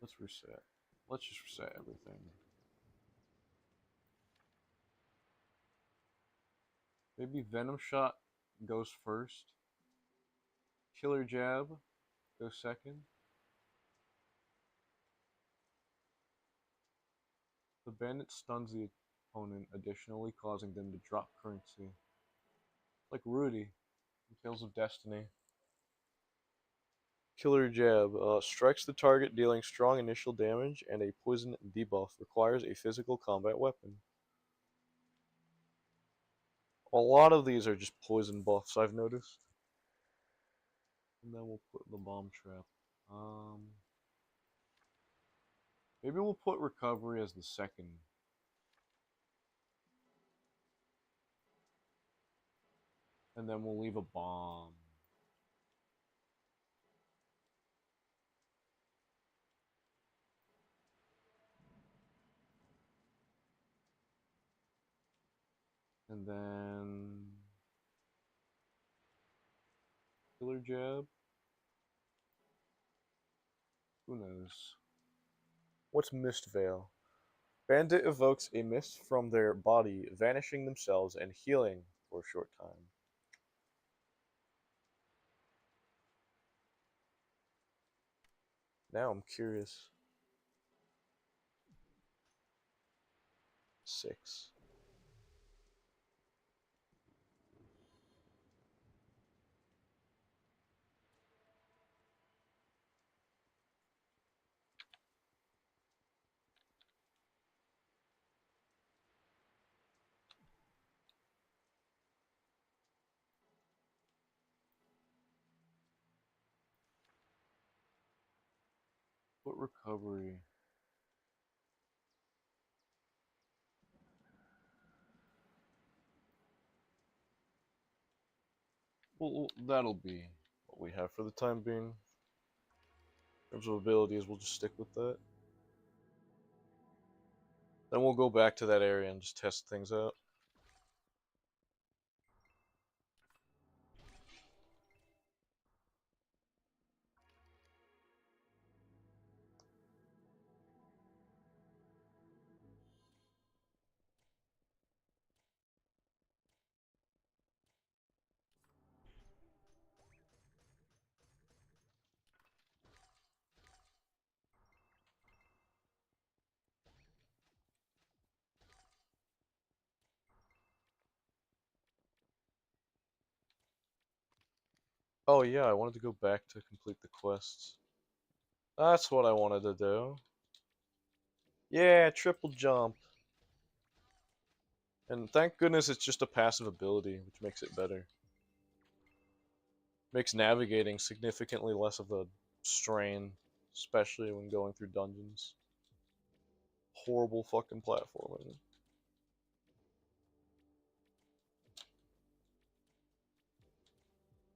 Let's reset. Let's just reset everything. Maybe Venom Shot goes first. Killer Jab goes second. The bandit stuns the opponent, additionally causing them to drop currency. Like Rudy in Tales of Destiny. Killer Jab strikes the target, dealing strong initial damage and a poison debuff. Requires a physical combat weapon. A lot of these are just poison buffs, I've noticed. And then we'll put the bomb trap. Maybe we'll put recovery as the second. And then we'll leave a bomb. And then Killer Jab. Who knows? What's Mist Veil? Bandit evokes a mist from their body, vanishing themselves and healing for a short time. Now I'm curious. 6. What recovery? Well, that'll be what we have for the time being. In terms of abilities, we'll just stick with that. Then we'll go back to that area and just test things out. Oh yeah, I wanted to go back to complete the quests. That's what I wanted to do. Yeah, triple jump. And thank goodness it's just a passive ability, which makes it better. Makes navigating significantly less of a strain, especially when going through dungeons. Horrible fucking platforming.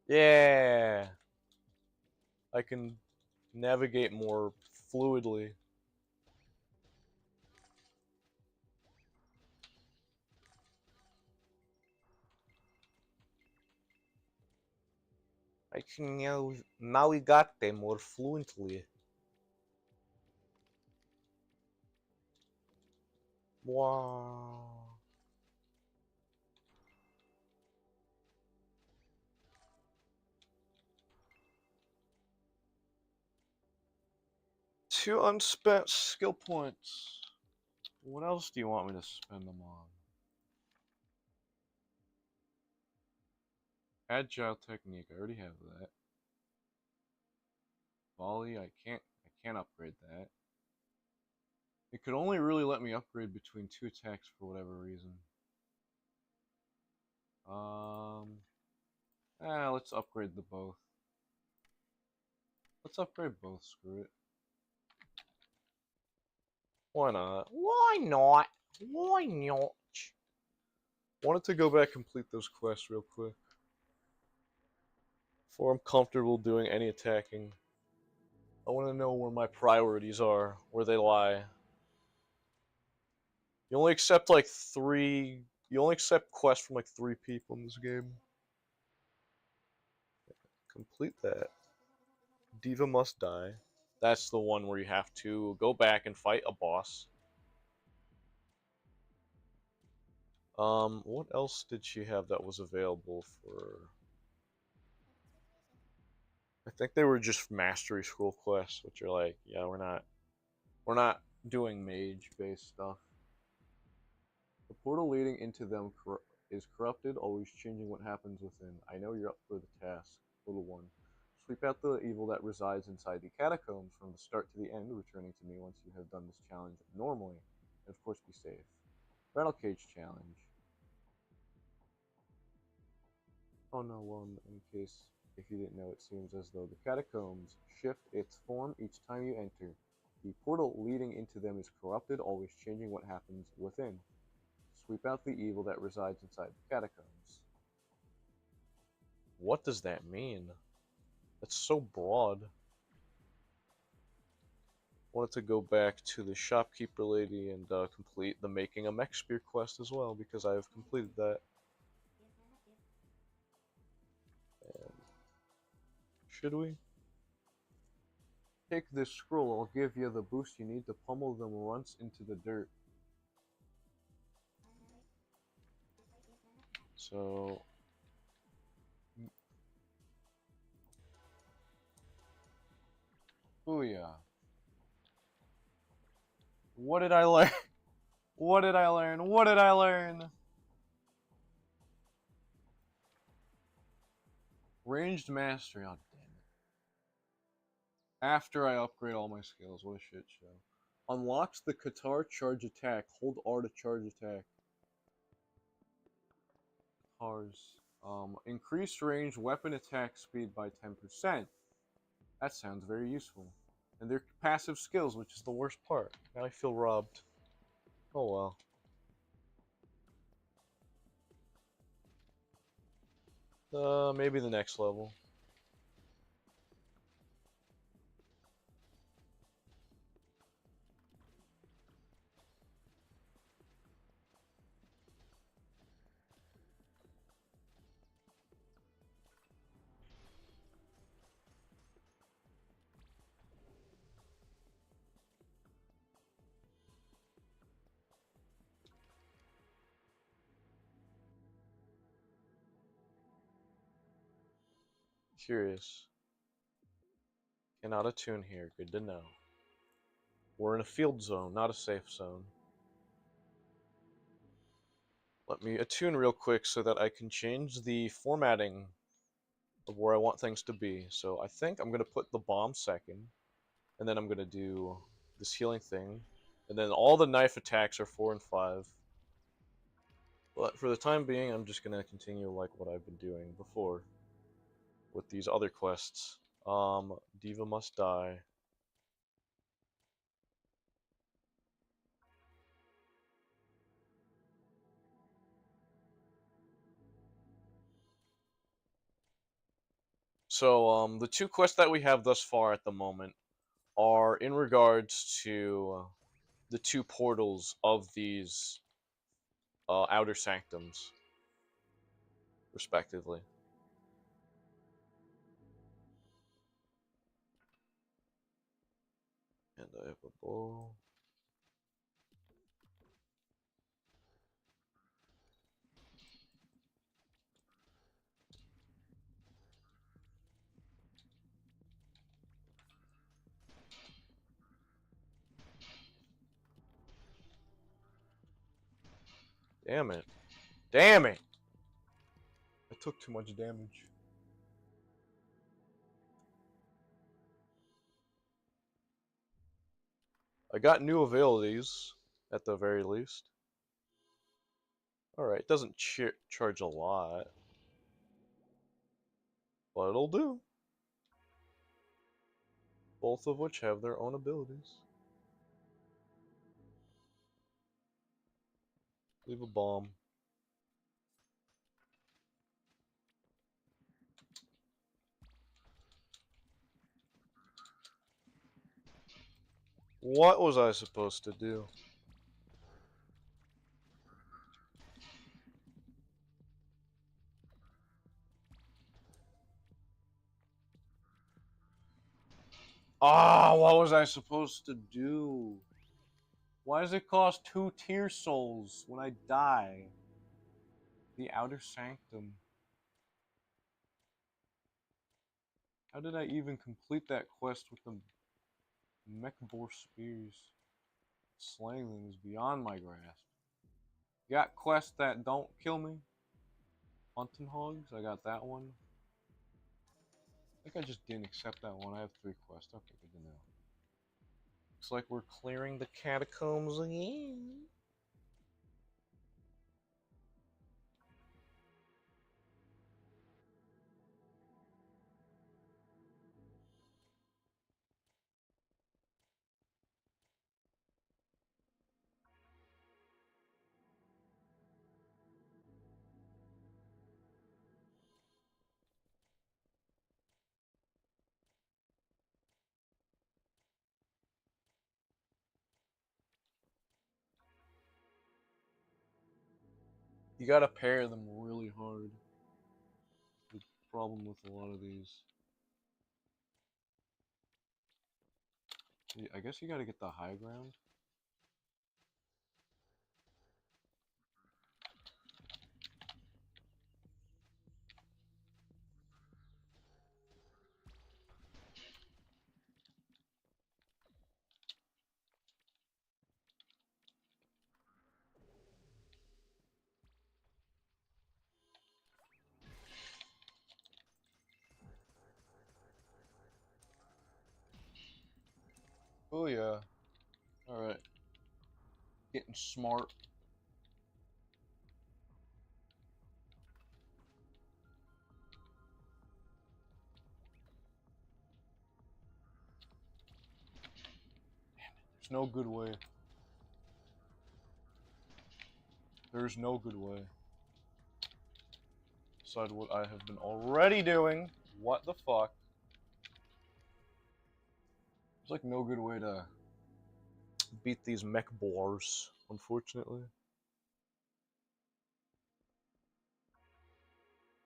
Yeah! I can navigate more fluidly. I can now navigate more fluently. Wow. Two unspent skill points. What else do you want me to spend them on? Agile technique, I already have that. Volley, I can't upgrade that. It could only really let me upgrade between two attacks for whatever reason. Let's upgrade the both. Let's upgrade both, screw it. Why not? Why not? Why not? Wanted to go back and complete those quests real quick. Before I'm comfortable doing any attacking. I want to know where my priorities are, where they lie. You only accept like 3... You only accept quests from like 3 people in this game. Complete that. Diva Must Die. That's the one where you have to go back and fight a boss. What else did she have that was available for... I think they were just mastery scroll quests, which are like, yeah, we're not doing mage-based stuff. The portal leading into them is corrupted, always changing what happens within. I know you're up for the task, little one. Sweep out the evil that resides inside the catacombs from the start to the end, returning to me once you have done this challenge normally. And of course, be safe. Rattle Cage Challenge. Oh no, well, in case if you didn't know, it seems as though the catacombs shift its form each time you enter. The portal leading into them is corrupted, always changing what happens within. Sweep out the evil that resides inside the catacombs. What does that mean? That's so broad. Wanted to go back to the shopkeeper lady and complete the making a mech spear quest as well, because I have completed that. And should we? Take this scroll, I'll give you the boost you need to pummel them once into the dirt. So... Booyah. What did I learn? What did I learn? What did I learn? Ranged mastery. Oh, damn it. After I upgrade all my skills. What a shit show. Unlocks the Qatar charge attack. Hold R to charge attack. Cars. Increased range weapon attack speed by 10%. That sounds very useful. And they're passive skills, which is the worst part. Now I feel robbed. Oh well. Maybe the next level. Curious. Cannot attune here. Good to know. We're in a field zone, not a safe zone. Let me attune real quick so that I can change the formatting of where I want things to be. So I think I'm going to put the bomb second, and then I'm going to do this healing thing, and then all the knife attacks are 4 and 5. But for the time being, I'm just going to continue like what I've been doing before with these other quests. Diva must die. So, the two quests that we have thus far at the moment are in regards to the two portals of these outer sanctums, respectively. And I have a bow. Damn it. Damn it! I took too much damage. I got new abilities, at the very least. Alright, it doesn't charge a lot. But it'll do. Both of which have their own abilities. Leave a bomb. What was I supposed to do? Ah, what was I supposed to do? Why does it cost 2 tier souls when I die? The Outer Sanctum. How did I even complete that quest with the Mechbor Spears? Slaying them is beyond my grasp. Got quests that don't kill me. Hunting Hogs, I got that one. I think I just didn't accept that one. I have 3 quests. Okay, good to know. Looks like we're clearing the catacombs again. You gotta pair them really hard. The problem with a lot of these. I guess you gotta get the high ground. Oh yeah. Alright. Getting smart. There's no good way. There's no good way. Besides what I have been already doing. What the fuck? There's like no good way to beat these mech boars, unfortunately.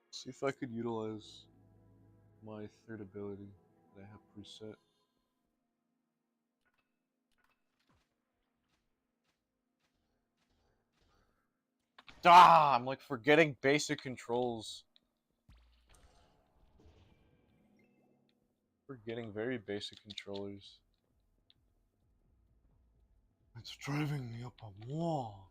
See if I could utilize my third ability that I have preset. Ah, I'm like forgetting basic controls. Forgetting very basic controllers. It's driving me up a wall.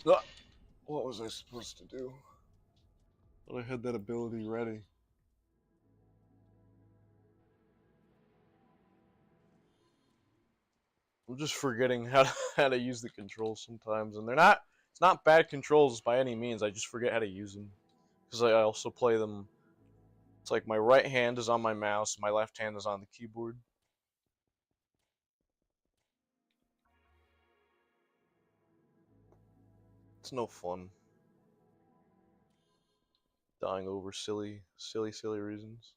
Ah, what was I supposed to do? Thought I had that ability ready. I'm just forgetting how to use the controls sometimes, and it's not bad controls by any means. I just forget how to use them because I also play them. It's like my right hand is on my mouse, my left hand is on the keyboard. It's no fun. Dying over silly reasons.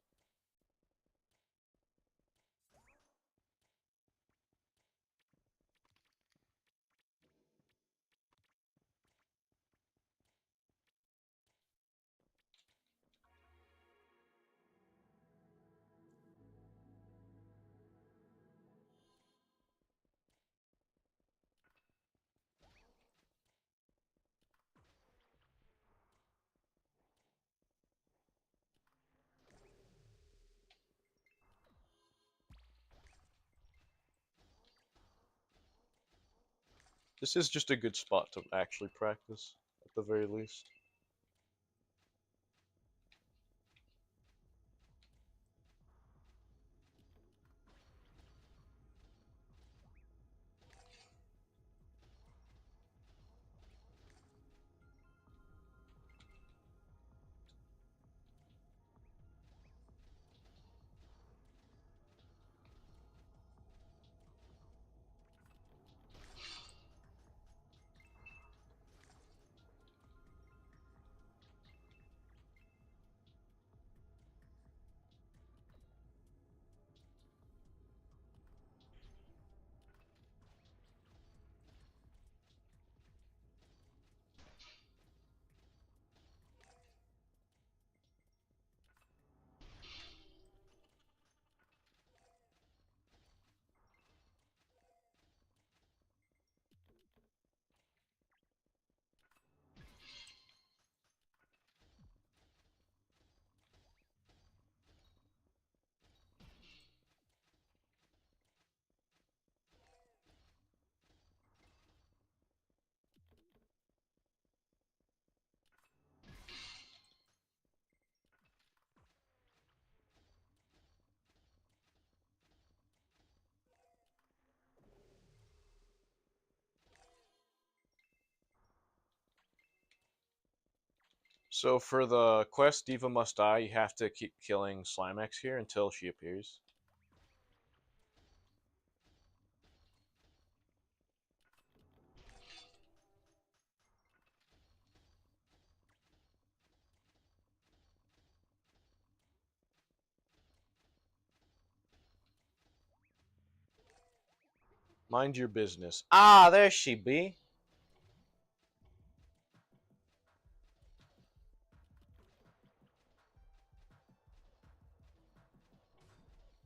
This is just a good spot to actually practice, at the very least. So for the quest Diva Must Die, you have to keep killing Slimex here until she appears. Mind your business. Ah, there she be.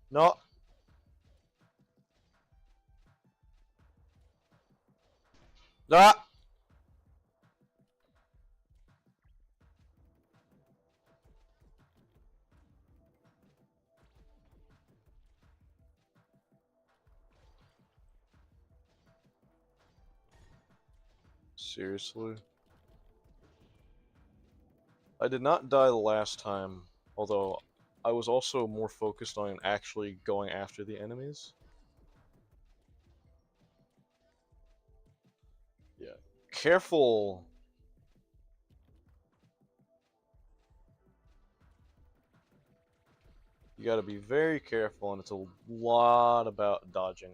No. Ah. Seriously? I did not die the last time, although I was also more focused on actually going after the enemies. Yeah. Careful! You gotta be very careful, and it's a lot about dodging.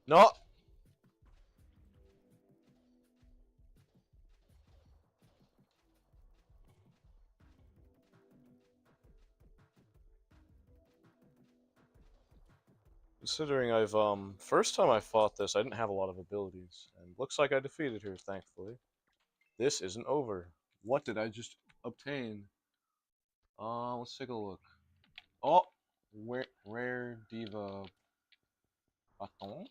No! Considering first time I fought this, I didn't have a lot of abilities, and looks like I defeated her, thankfully. This isn't over. What did I just obtain? Let's take a look. Oh! Rare Diva Baton?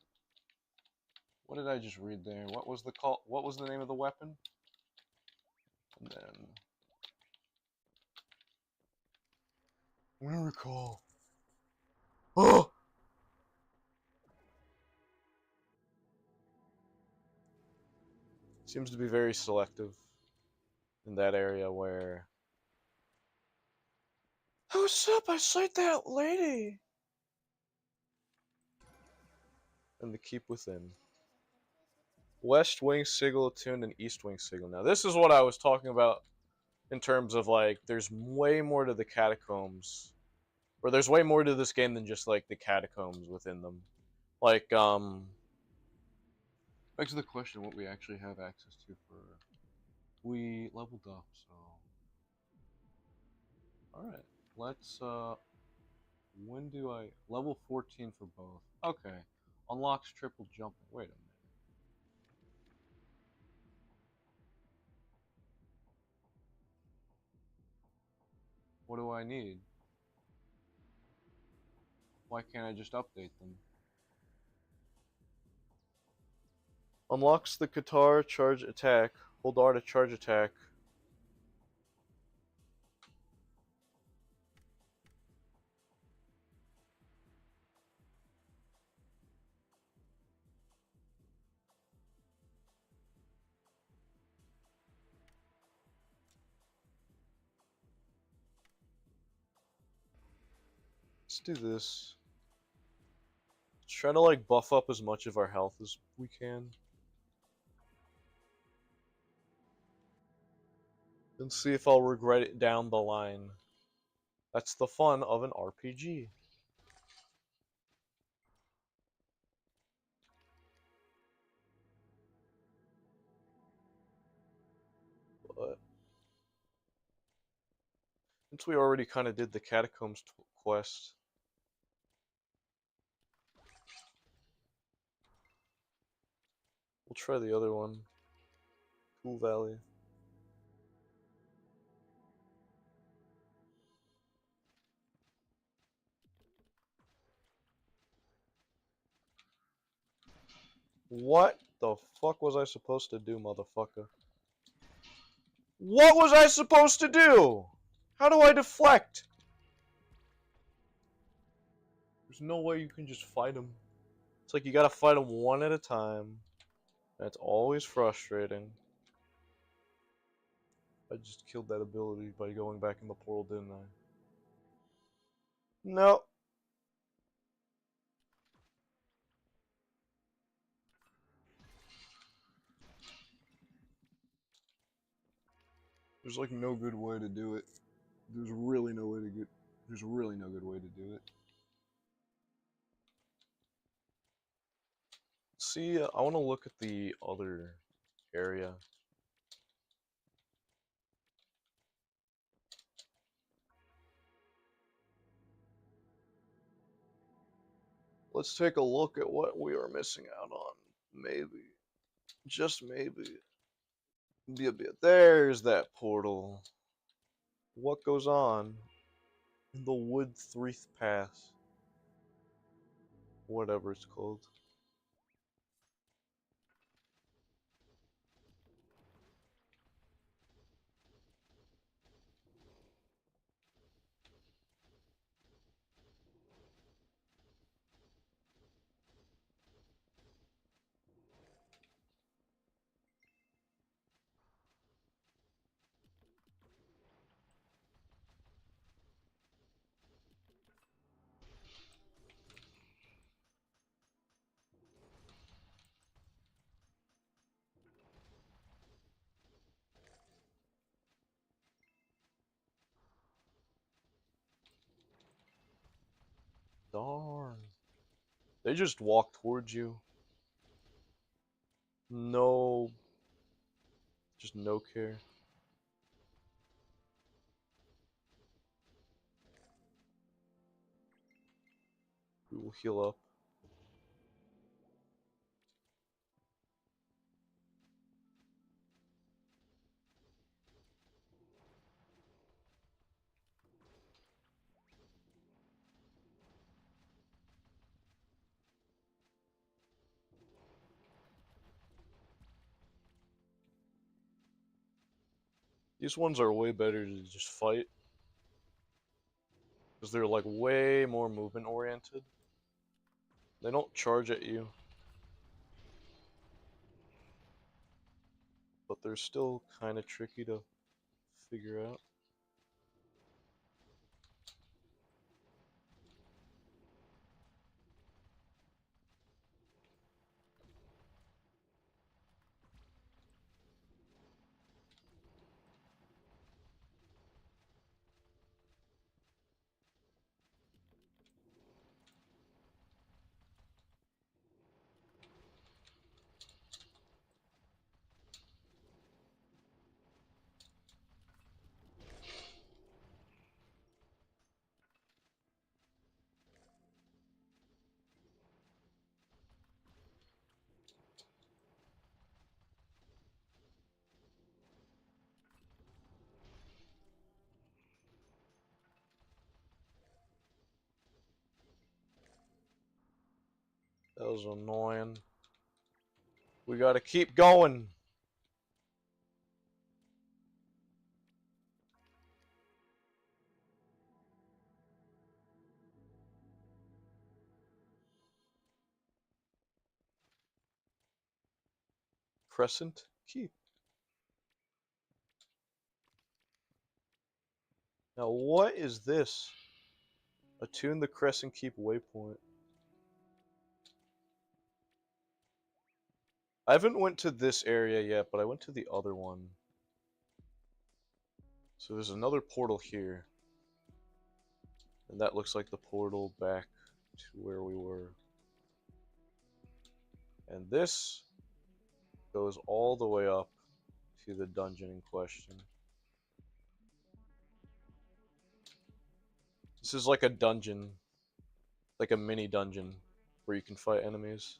What did I just read there? What was the call? What was the name of the weapon? And then... I want to recall. Oh! Seems to be very selective in that area where... Oh, what's up? I slayed that lady! And the Keep Within. West Wing Sigil attuned and East Wing Sigil. Now, this is what I was talking about in terms of, like, there's way more to the catacombs. Or there's way more to this game than just, like, the catacombs within them. Like, back to the question, what we actually have access to for... We leveled up, so... Alright, let's, when do I... Level 14 for both. Okay. Unlocks triple jumping. Wait a minute. What do I need? Why can't I just update them? Unlocks the guitar charge attack. Hold R to charge attack. Let's do this. Let's try to like buff up as much of our health as we can. And see if I'll regret it down the line. That's the fun of an RPG. But since we already kind of did the Catacombs quest, we'll try the other one. Cool Valley. What the fuck was I supposed to do, motherfucker? What was I supposed to do? How do I deflect? There's no way you can just fight him. It's like you gotta fight them one at a time. That's always frustrating. I just killed that ability by going back in the portal, didn't I? No. There's like no good way to do it. There's really no way to get. There's really no good way to do it. See, I want to look at the other area. Let's take a look at what we are missing out on. Maybe. Just maybe. There's that portal. What goes on in the Wood Threath Pass? Whatever it's called. Darn. They just walk towards you. No. Just no care. We will heal up. These ones are way better to just fight. Because they're like way more movement oriented. They don't charge at you. But they're still kind of tricky to figure out. That was annoying. We gotta keep going. Crescent Keep. Now what is this? Attune the Crescent Keep waypoint. I haven't went to this area yet, but I went to the other one. So there's another portal here. And that looks like the portal back to where we were. And this goes all the way up to the dungeon in question. This is like a dungeon. Like a mini dungeon where you can fight enemies.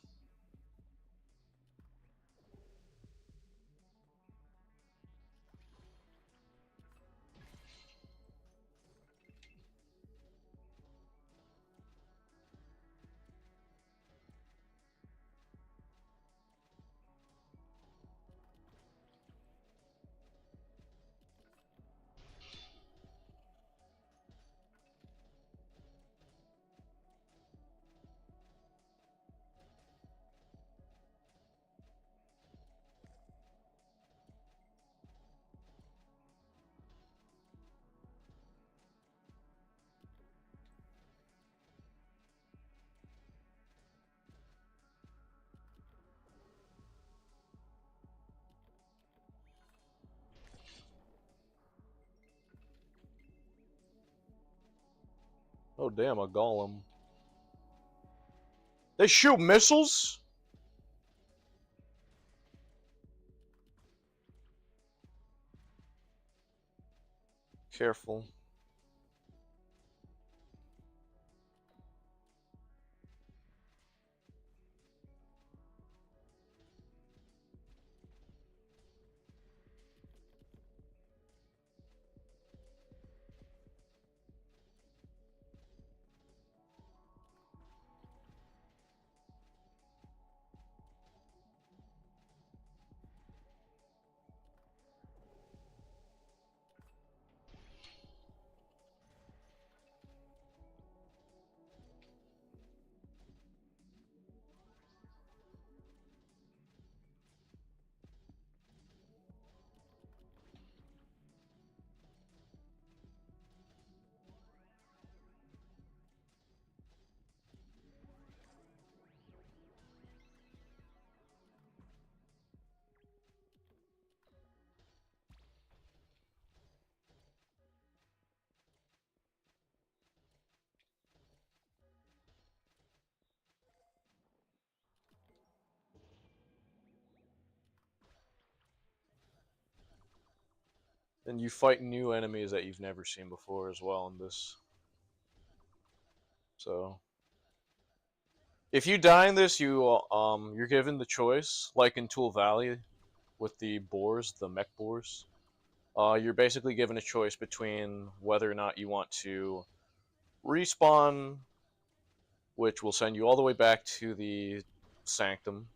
Oh damn, a golem. They shoot missiles? Careful. And you fight new enemies that you've never seen before as well in this. So if you die in this, you're given the choice, like in Tool Valley with the boars, the mech boars. You're basically given a choice between whether or not you want to respawn, which will send you all the way back to the sanctum,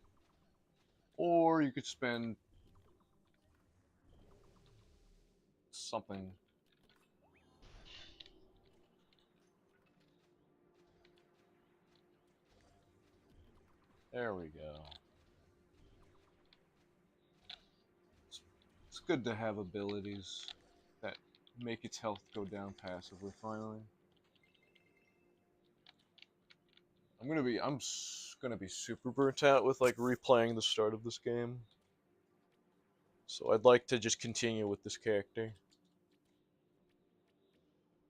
or you could spend something. There we go. It's good to have abilities that make its health go down passively, finally. I'm gonna be super burnt out with like replaying the start of this game. So I'd like to just continue with this character.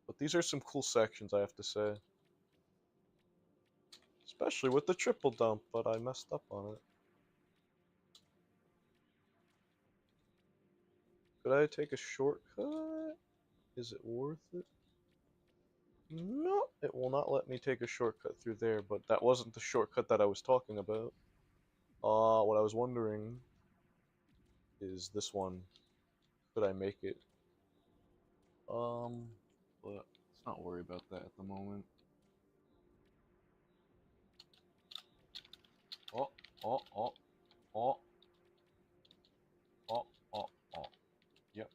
But these are some cool sections, I have to say. Especially with the triple dump, but I messed up on it. Could I take a shortcut? Is it worth it? No, it will not let me take a shortcut through there, but that wasn't the shortcut that I was talking about. What I was wondering is this one. Could I make it? But let's not worry about that at the moment. Oh, oh, oh, oh, oh, oh, oh. Yep.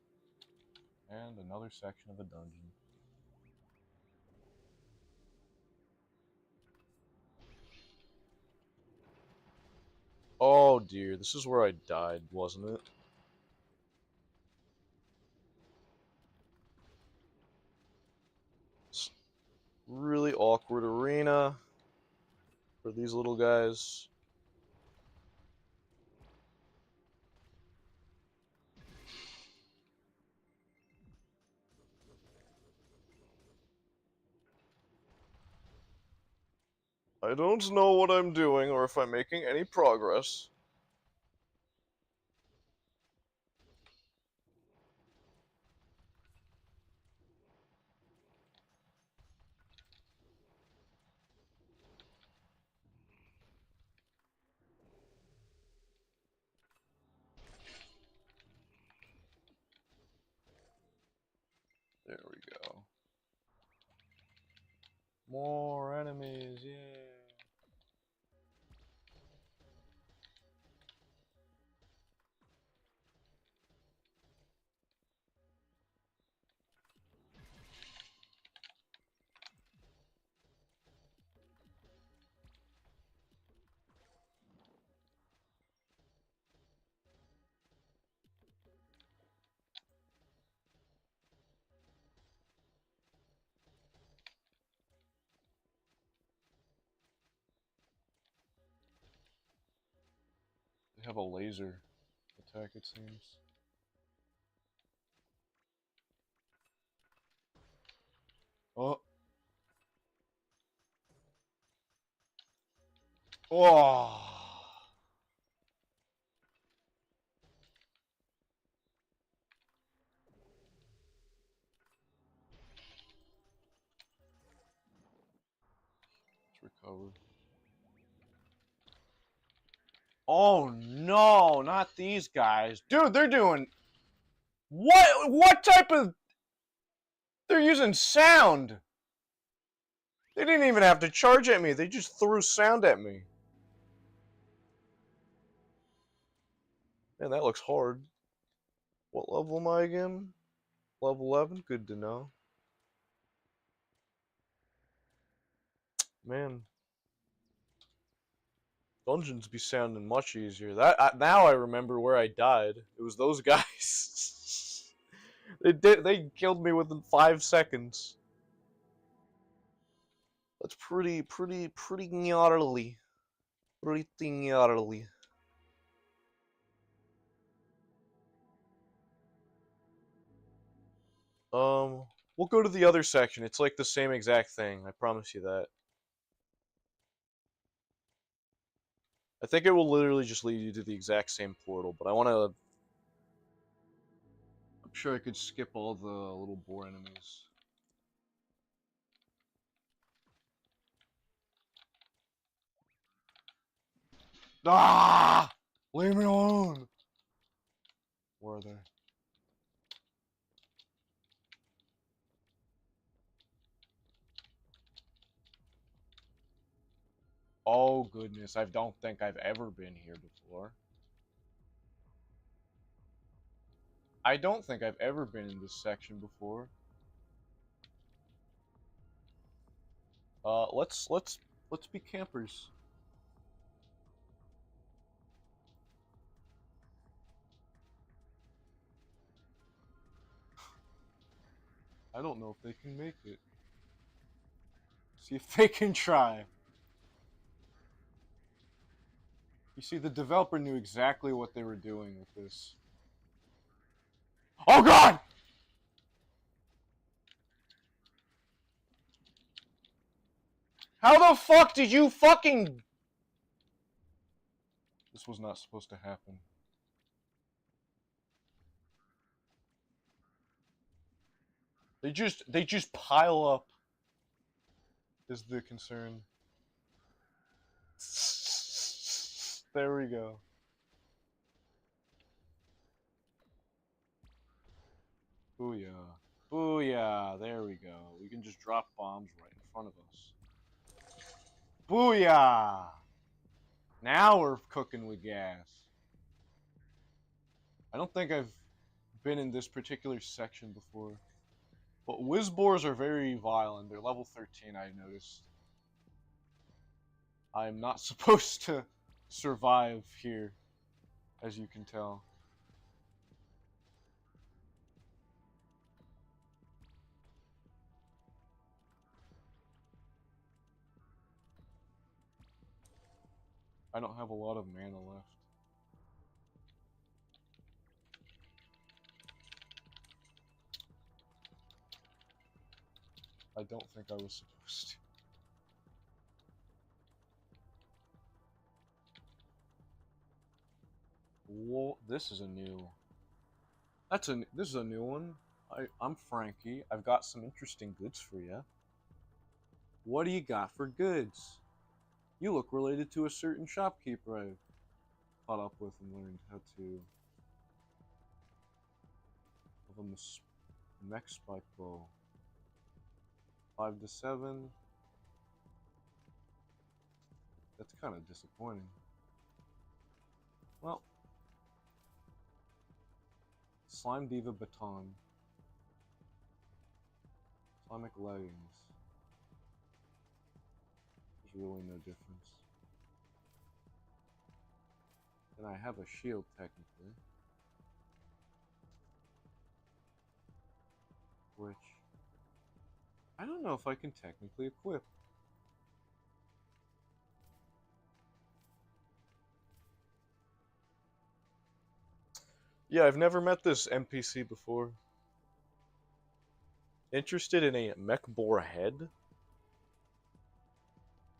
And another section of a dungeon. Oh dear, this is where I died, wasn't it? It's really awkward arena for these little guys. I don't know what I'm doing or if I'm making any progress. There we go. More enemies, yeah. They have a laser attack, it seems. Oh. Oh. Let's recover. Oh no, not these guys. Dude, they're doing... What type of... They're using sound! They didn't even have to charge at me, they just threw sound at me. Man, that looks hard. What level am I again? Level 11? Good to know. Man. Dungeons be sounding much easier. Now I remember where I died. It was those guys. They killed me within 5 seconds. That's pretty gnarly. Pretty gnarly. We'll go to the other section. It's like the same exact thing. I promise you that. I think it will literally just lead you to the exact same portal, but I'm sure I could skip all the little boar enemies. Ah! Leave me alone! Where are they? Oh goodness, I don't think I've ever been here before. I don't think I've ever been in this section before. Let's be campers. I don't know if they can make it. See if they can try. You see, the developer knew exactly what they were doing with this. Oh god! How the fuck did you fucking... This was not supposed to happen. They just pile up is the concern. There we go. Booyah. Booyah. There we go. We can just drop bombs right in front of us. Booyah! Now we're cooking with gas. I don't think I've been in this particular section before. But Whizboars are very violent. They're level 13, I noticed. I'm not supposed to survive here, as you can tell. I don't have a lot of mana left. I don't think I was supposed to. Whoa, this is a new... This is a new one. I'm Frankie. I've got some interesting goods for you. What do you got for goods? You look related to a certain shopkeeper I've caught up with and learned how to... Of a mech spike bow. 5 to 7. That's kind of disappointing. Well, Slime Diva Baton. Sonic leggings. There's really no difference. And I have a shield technically. Which I don't know if I can technically equip. Yeah, I've never met this NPC before. Interested in a mech boar head?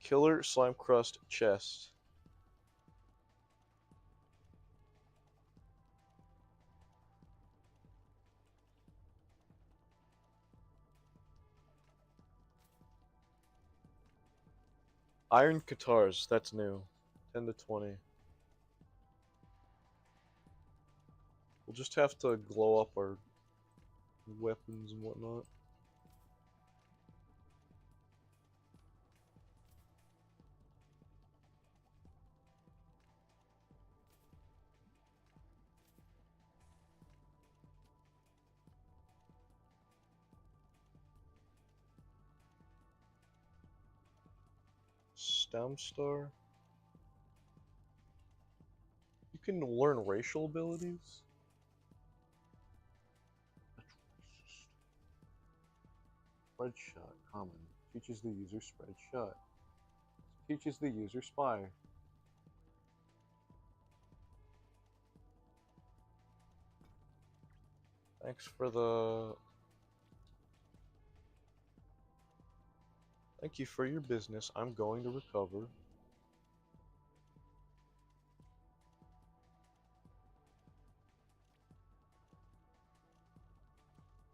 Killer slime crust chest. Iron guitars, that's new. 10 to 20. We'll just have to glow up our weapons and whatnot. Stem Star. You can learn racial abilities? Spread shot, common. Teaches the user spread shot. Teaches the user spire. Thanks for the... Thank you for your business. I'm going to recover.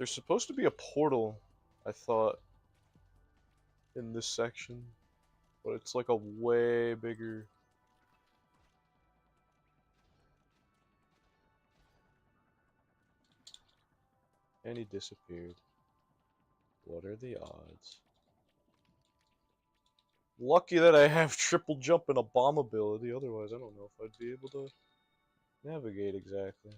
There's supposed to be a portal, I thought, in this section, but it's like a way bigger. And he disappeared. What are the odds? Lucky that I have triple jump and a bomb ability, otherwise I don't know if I'd be able to navigate exactly.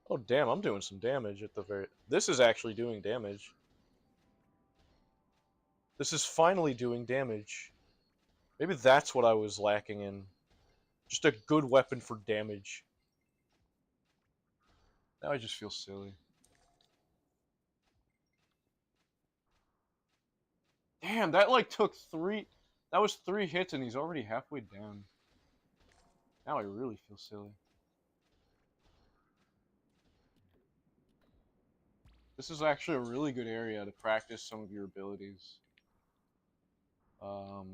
Oh damn, I'm doing some damage at the very... This is actually doing damage. This is finally doing damage. Maybe that's what I was lacking in. Just a good weapon for damage. Now I just feel silly. Damn, that like took 3... That was 3 hits and he's already halfway down. Now I really feel silly. This is actually a really good area to practice some of your abilities. Oh!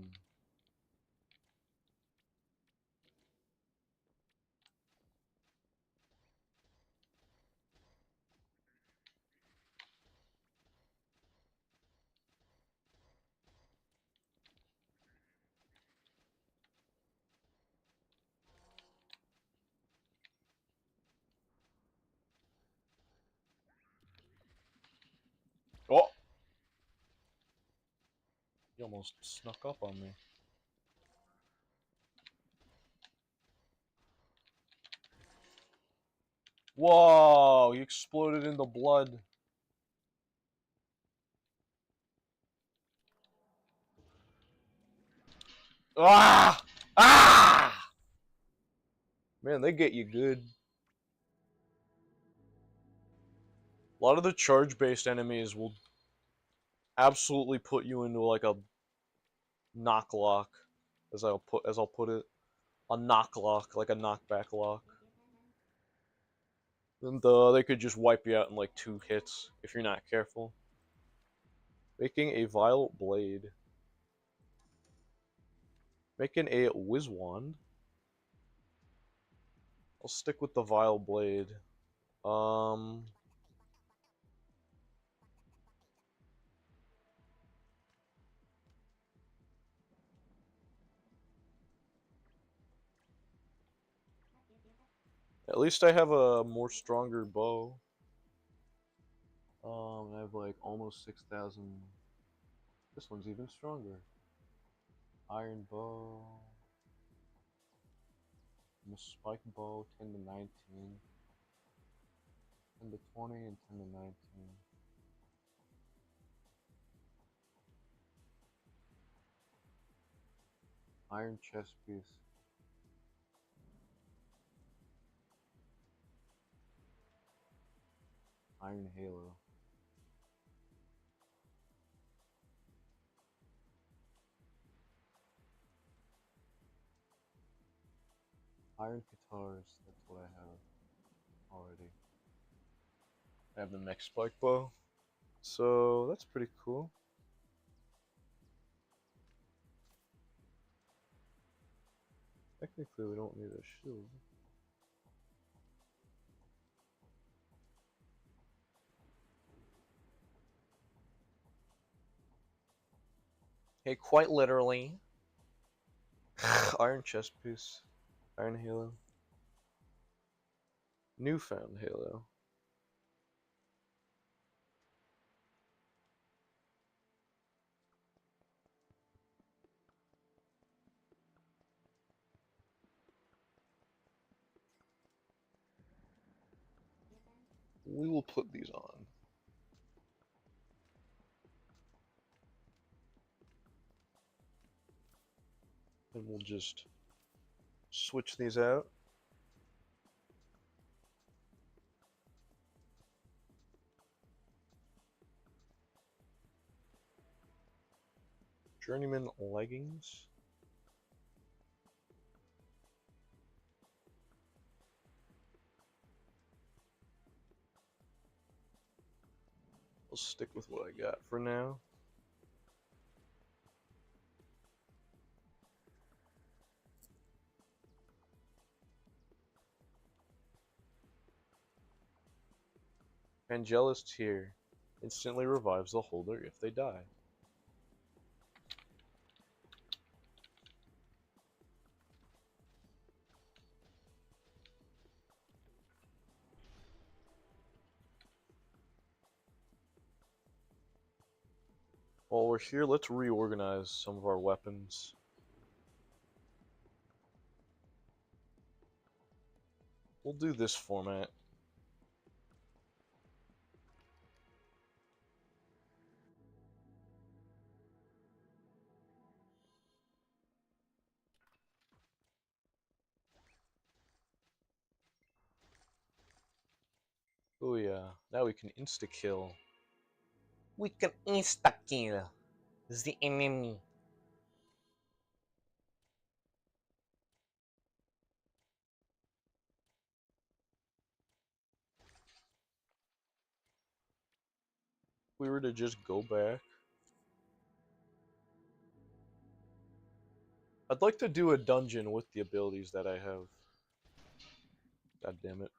He almost snuck up on me. Whoa! He exploded in the blood. Ah! Ah! Man, they get you good. A lot of the charge-based enemies will absolutely put you into like a knock lock, as I'll put it, a knock lock, like a knockback lock. And they could just wipe you out in like 2 hits if you're not careful. Making a violet blade. Making a whiz wand. I'll stick with the violet blade. At least I have a more stronger bow. I have like almost 6,000. This one's even stronger. Iron bow. Spike bow, 10 to 19. 10 to 20 and 10 to 19. Iron chest piece. Iron halo. Iron guitars, that's what I have already. I have the next spike bow. So that's pretty cool. Technically we don't need a shield. Hey, quite literally. Iron chest piece. Iron halo. Newfound halo. We will put these on. And we'll just switch these out. Journeyman leggings. I'll stick with what I got for now. Angelus Tear instantly revives the holder if they die. While we're here, let's reorganize some of our weapons. We'll do this format. Oh yeah, now we can insta-kill. We can insta-kill the enemy. If we were to just go back, I'd like to do a dungeon with the abilities that I have. God damn it.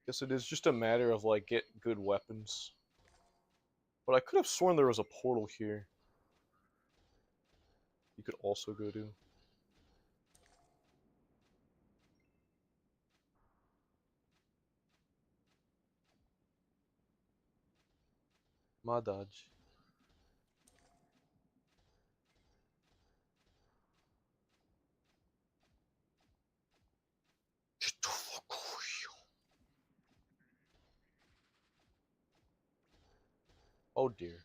Guess it is just a matter of like get good weapons. But I could have sworn there was a portal here. You could also go to. My dodge. Get the fuck over here. Oh dear.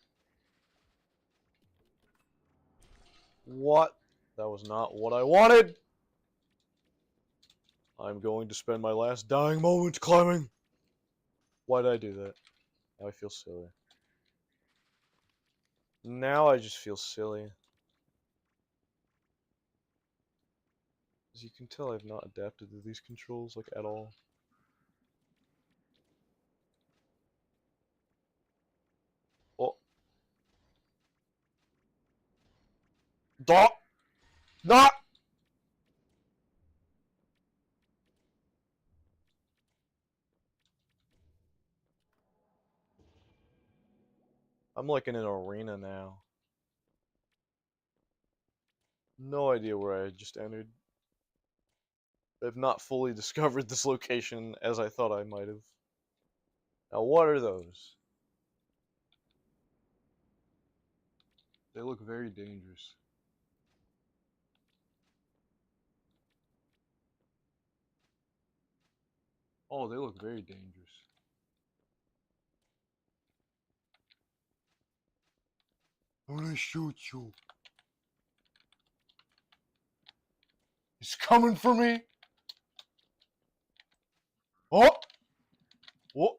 What? That was not what I wanted! I'm going to spend my last dying moments climbing! Why did I do that? Now I feel silly. Now I just feel silly. As you can tell, I've not adapted to these controls, like, at all. Oh. Dot! Not! I'm like in an arena now. No idea where I just entered. I've not fully discovered this location as I thought I might have. Now, what are those? They look very dangerous. Oh, they look very dangerous. I'm gonna shoot you. He's coming for me. Oh! Oh!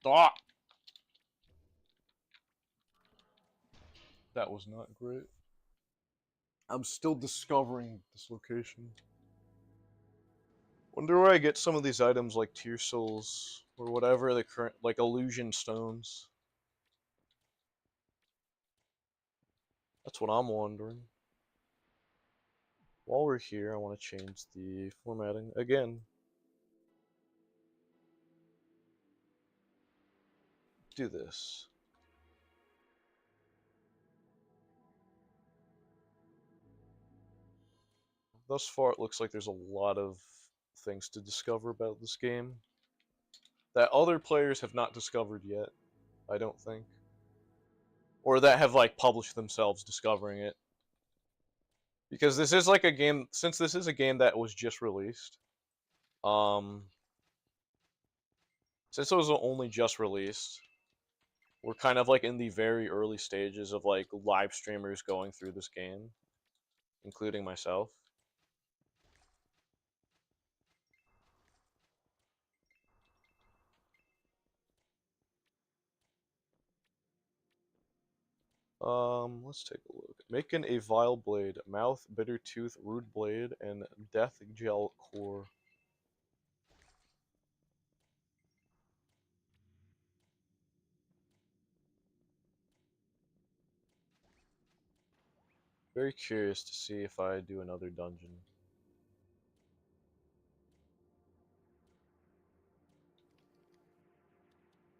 Ah! That was not great. I'm still discovering this location. Wonder where I get some of these items like Tear Souls or whatever the current, like illusion stones. That's what I'm wondering. While we're here, I want to change the formatting again. Do this. Thus far, it looks like there's a lot of things to discover about this game that other players have not discovered yet, I don't think. Or that have, like, published themselves discovering it. Because this is like a game, since this is a game that was just released, um, since it was only just released, we're kind of like in the very early stages of like live streamers going through this game, including myself. Let's take a look. Making a vile blade, mouth, bitter tooth, rude blade, and death gel core. Very curious to see if I do another dungeon.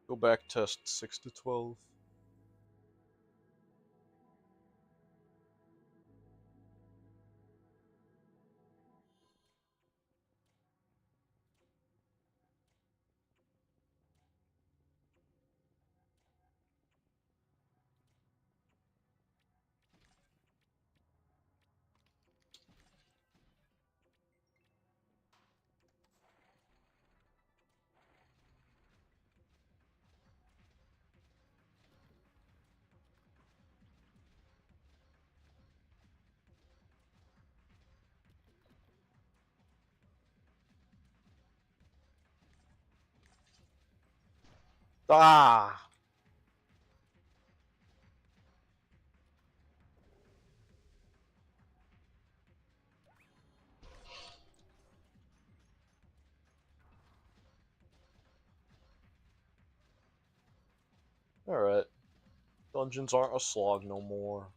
Go back test 6 to 12. Ah! Alright. Dungeons aren't a slog no more.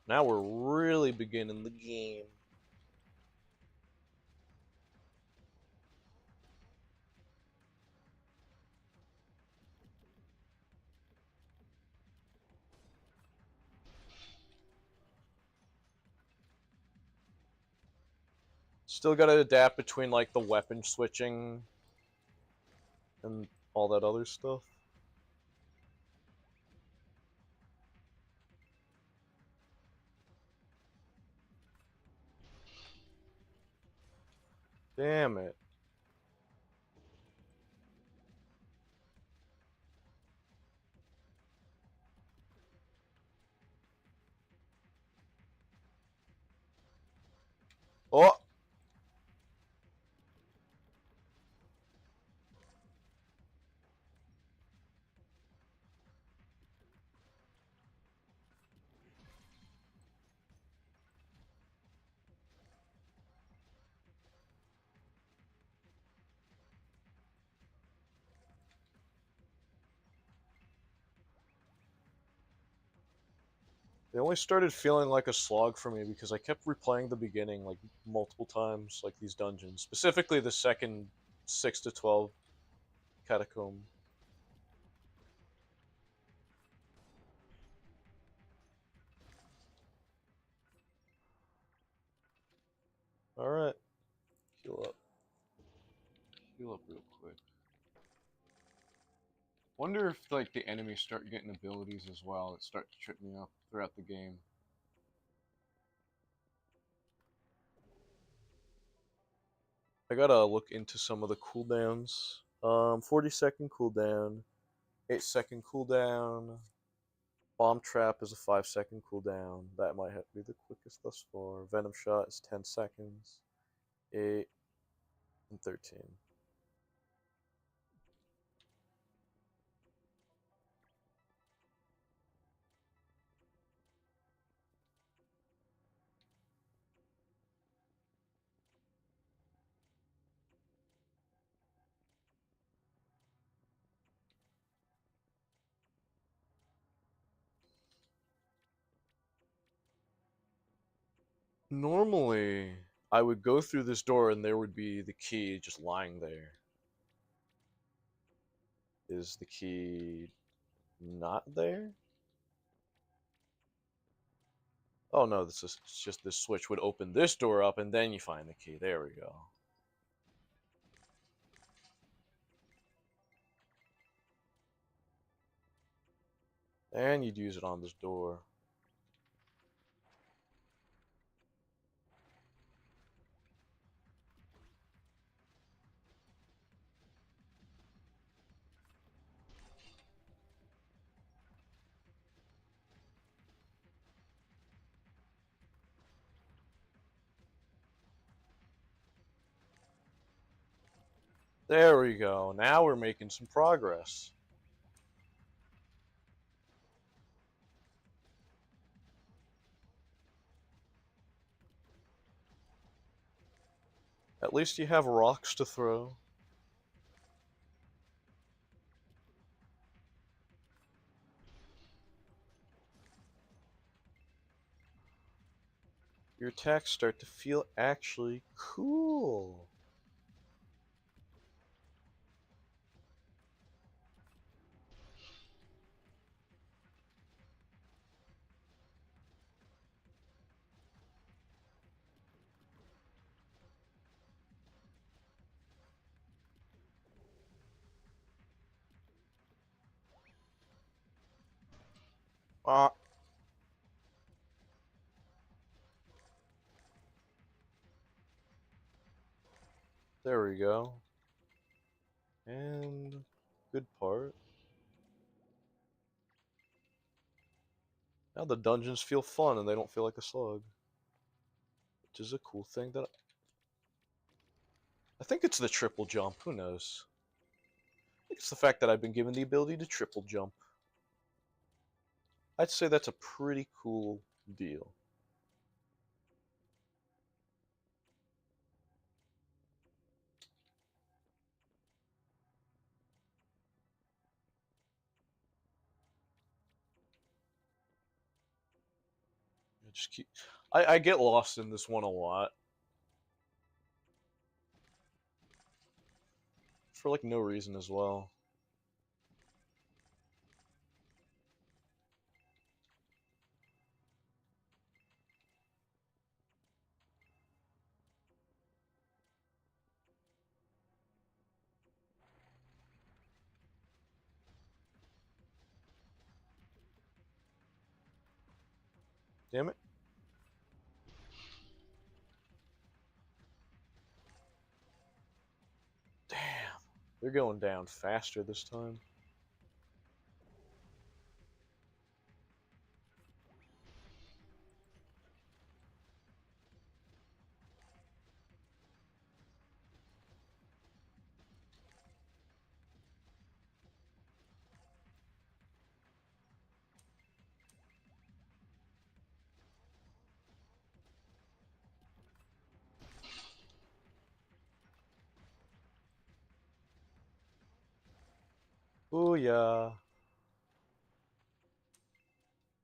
Now we're really beginning the game. Still gotta adapt between like the weapon switching and all that other stuff. Damn it. Oh! They only started feeling like a slog for me because I kept replaying the beginning like multiple times, like these dungeons. Specifically the second 6 to 12 catacomb. Alright. Heal up. Heal up real quick. Wonder if like the enemies start getting abilities as well that start to trip me up throughout the game. I gotta look into some of the cooldowns. 40-second cooldown, 8-second cooldown. Bomb trap is a 5-second cooldown. That might have to be the quickest thus far. Venom shot is 10 seconds. 8 and 13. Normally, I would go through this door and there would be the key just lying there. Is the key not there? Oh no, this is it's just this switch would open this door up and then you find the key. There we go. And you'd use it on this door. There we go. Now we're making some progress. At least you have rocks to throw. Your attacks start to feel actually cool. Ah, there we go. And good part. Now the dungeons feel fun and they don't feel like a slug. Which is a cool thing that I think it's the triple jump, who knows? I think it's the fact that I've been given the ability to triple jump. I'd say that's a pretty cool deal. I just keep I get lost in this one a lot. For like no reason as well. Damn it. Damn. They're going down faster this time. Oh yeah.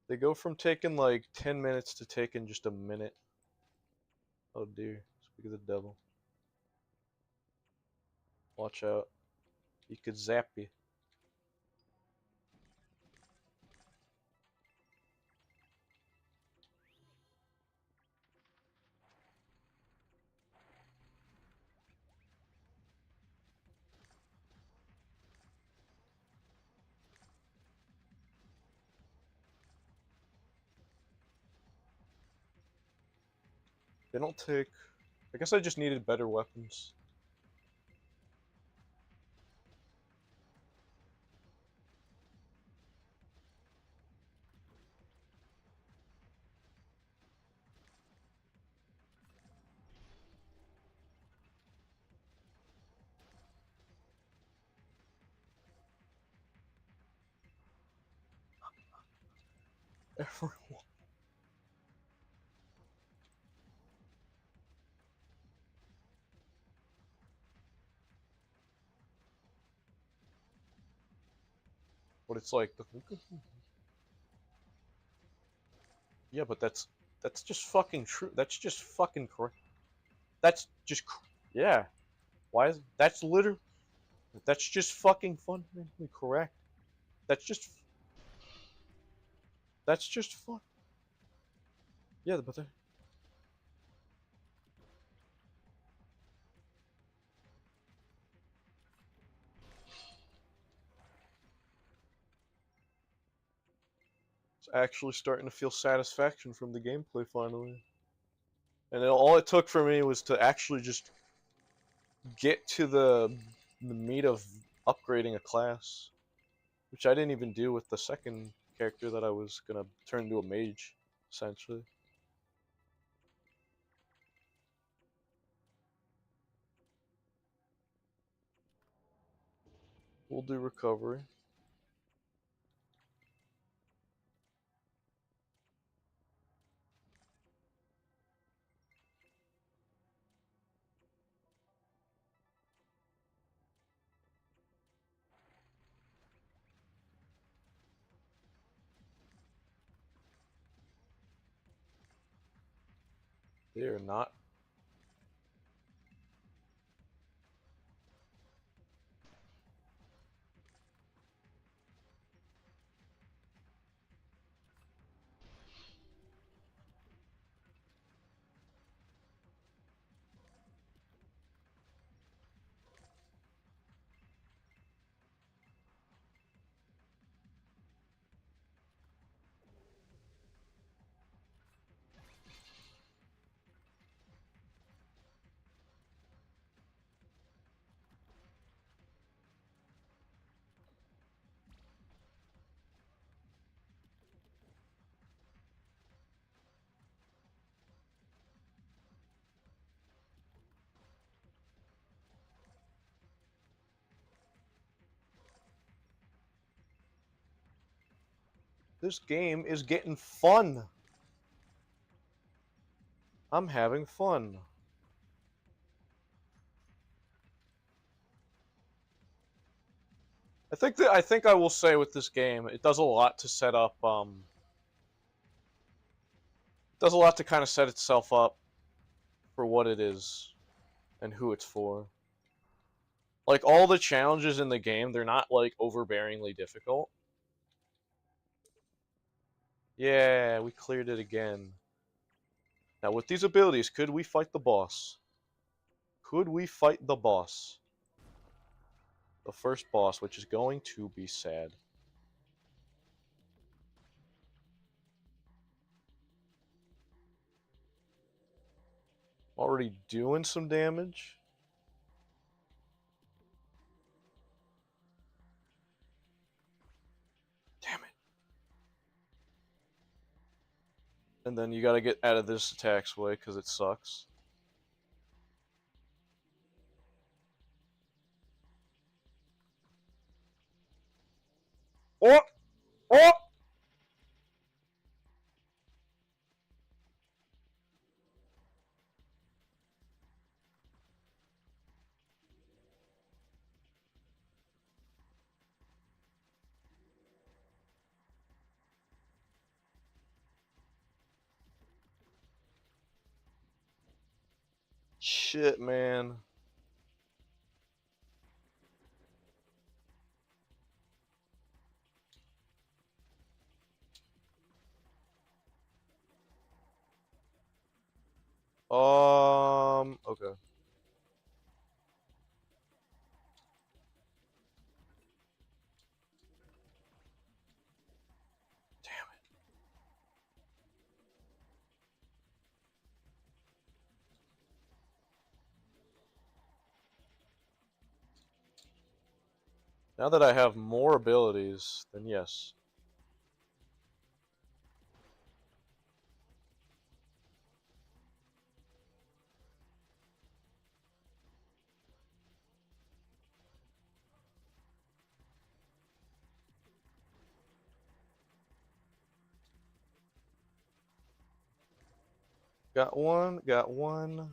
They go from taking like 10 minutes to taking just a minute. Oh dear. Speak of the devil. Watch out. He could zap you. They don't take... I guess I just needed better weapons. Everyone. But it's like... Yeah, but that's... That's just fucking true. That's just fucking correct. That's just yeah. Why is that's literally that's just fucking fundamentally correct. That's just fun. Yeah, but it's actually starting to feel satisfaction from the gameplay finally. And all it took for me was to actually just get to the meat of upgrading a class, which I didn't even do with the second character that I was gonna turn into a mage, essentially. We'll do recovery. They are not. This game is getting fun. I'm having fun. I think I will say with this game, it does a lot to set up does a lot to kind of set itself up for what it is and who it's for. Like all the challenges in the game, they're not like overbearingly difficult. Yeah, we cleared it again. Now with these abilities, could we fight the boss? Could we fight the boss? The first boss, which is going to be sad. Already doing some damage. Damn it. And then you gotta get out of this attack's way because it sucks. Oh! Oh! Shit, man. Okay. Damn it. Now that I have more abilities, then yes. Got one, got one.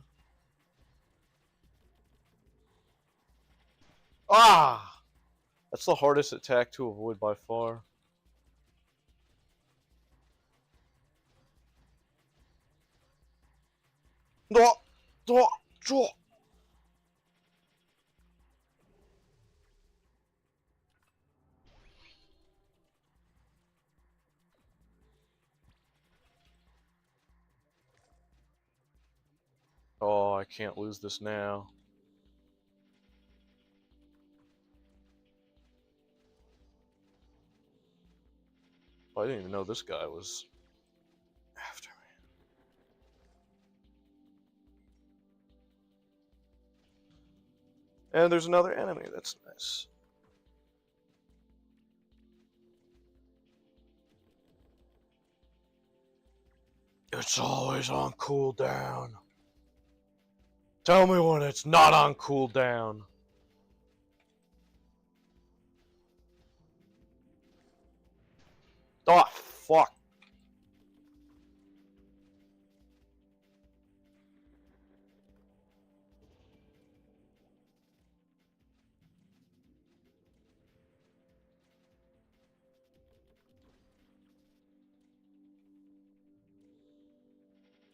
Ah! That's the hardest attack to avoid by far. No! No! No! Oh, I can't lose this now. Oh, I didn't even know this guy was after me. And there's another enemy, that's nice. It's always on cooldown. Tell me when it's not on cooldown. Oh, fuck.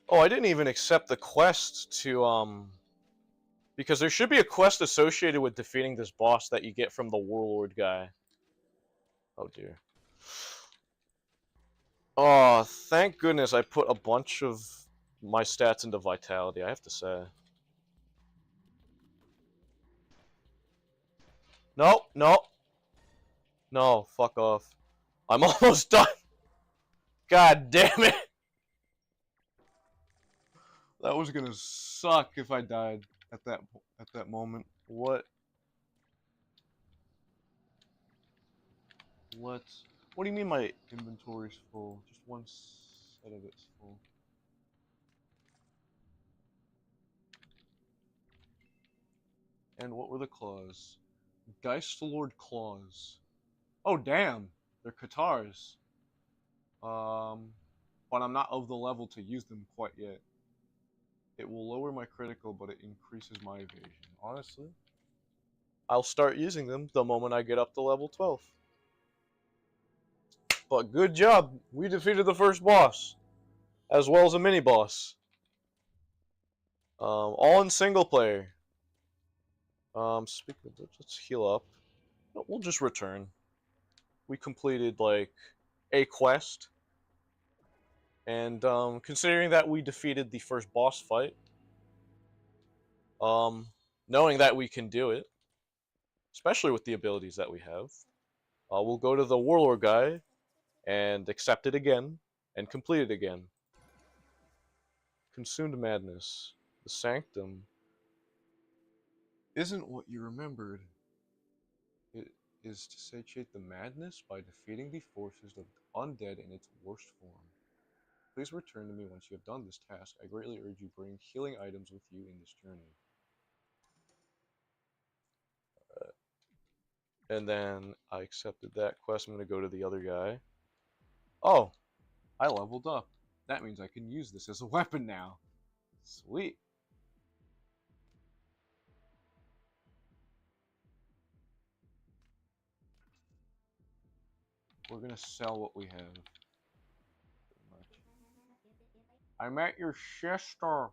Oh, I didn't even accept the quest to, because there should be a quest associated with defeating this boss that you get from the warlord guy. Oh, dear. Oh, thank goodness I put a bunch of my stats into vitality, I have to say. No, no. No, fuck off. I'm almost done. God damn it. That was gonna suck if I died at that moment. What? What? What do you mean my inventory's full? Just one set of it's full. And what were the claws? Geistlord claws. Oh damn, they're Katars. But I'm not of the level to use them quite yet. It will lower my critical, but it increases my evasion. Honestly, I'll start using them the moment I get up to level 12. But good job, we defeated the first boss, as well as a mini boss. All in single player. Speaking of which, let's heal up. We'll just return. We completed like a quest, and considering that we defeated the first boss fight, knowing that we can do it, especially with the abilities that we have, we'll go to the warlord guy and accept it again and complete it again. Consumed madness. The sanctum isn't what you remembered. It is to satiate the madness by defeating the forces of the undead in its worst form. Please return to me once you have done this task. I greatly urge you bring healing items with you in this journey. And then I accepted that quest. I'm going to go to the other guy. Oh, I leveled up. That means I can use this as a weapon now. Sweet. We're going to sell what we have. I met your sister.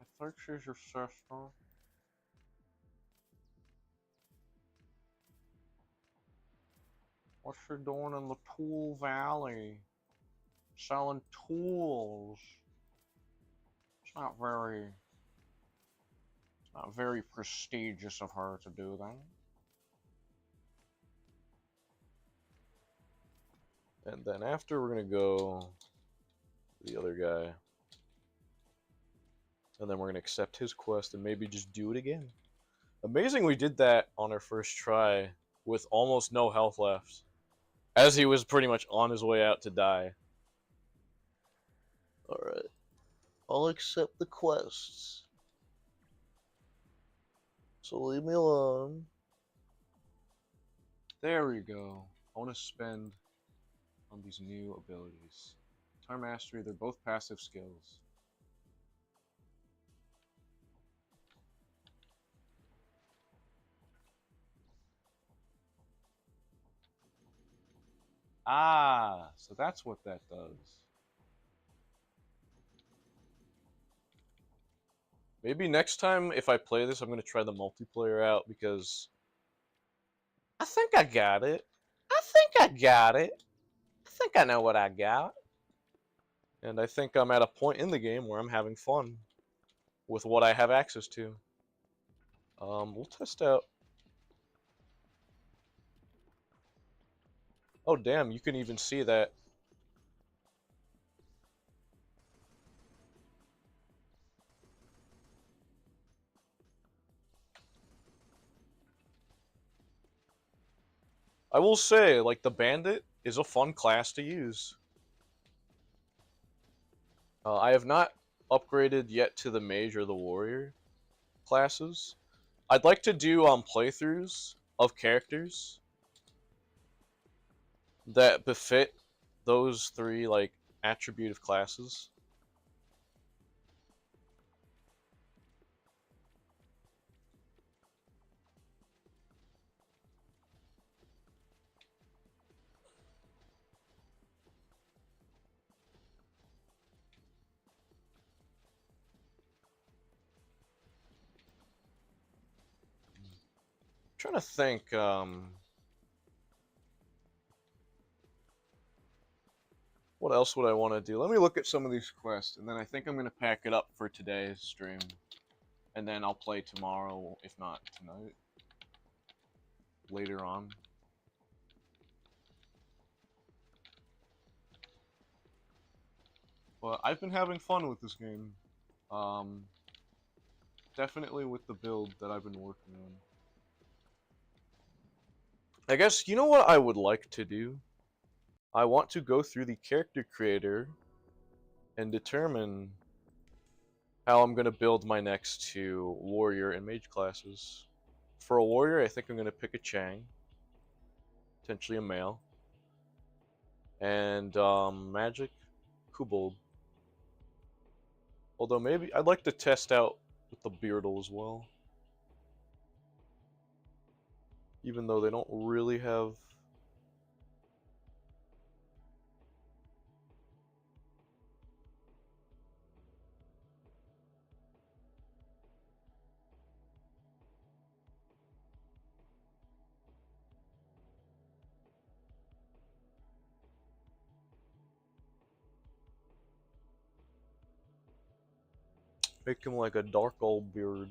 I think she's your sister. What's she doing in the Tool Valley? Selling tools. It's not very prestigious of her to do that. And then after, we're gonna go to the other guy. And then we're gonna accept his quest and maybe just do it again. Amazing we did that on our first try with almost no health left, as he was pretty much on his way out to die. Alright. I'll accept the quests. So leave me alone. There we go. I want to spend on these new abilities. Time Mastery, they're both passive skills. Ah, so that's what that does. Maybe next time if I play this, I'm going to try the multiplayer out because I think I got it. I think I got it. I think I know what I got. And I think I'm at a point in the game where I'm having fun with what I have access to. We'll test out. Oh, damn, you can even see that. I will say, like, the bandit is a fun class to use. I have not upgraded yet to the mage or the warrior classes. I'd like to do playthroughs of characters that befit those three like attributive classes. I'm trying to think. What else would I want to do? Let me look at some of these quests, and then I think I'm gonna pack it up for today's stream, and then I'll play tomorrow, if not tonight, later on. But I've been having fun with this game. Um, Definitely with the build that I've been working on. I guess, you know what I would like to do? I want to go through the character creator and determine how I'm going to build my next two warrior and mage classes. For a warrior, I think I'm going to pick a Chang, potentially a male, and magic, Kobold. Although maybe I'd like to test out with the Beardle as well. Even though they don't really have... Make him like a dark old beard.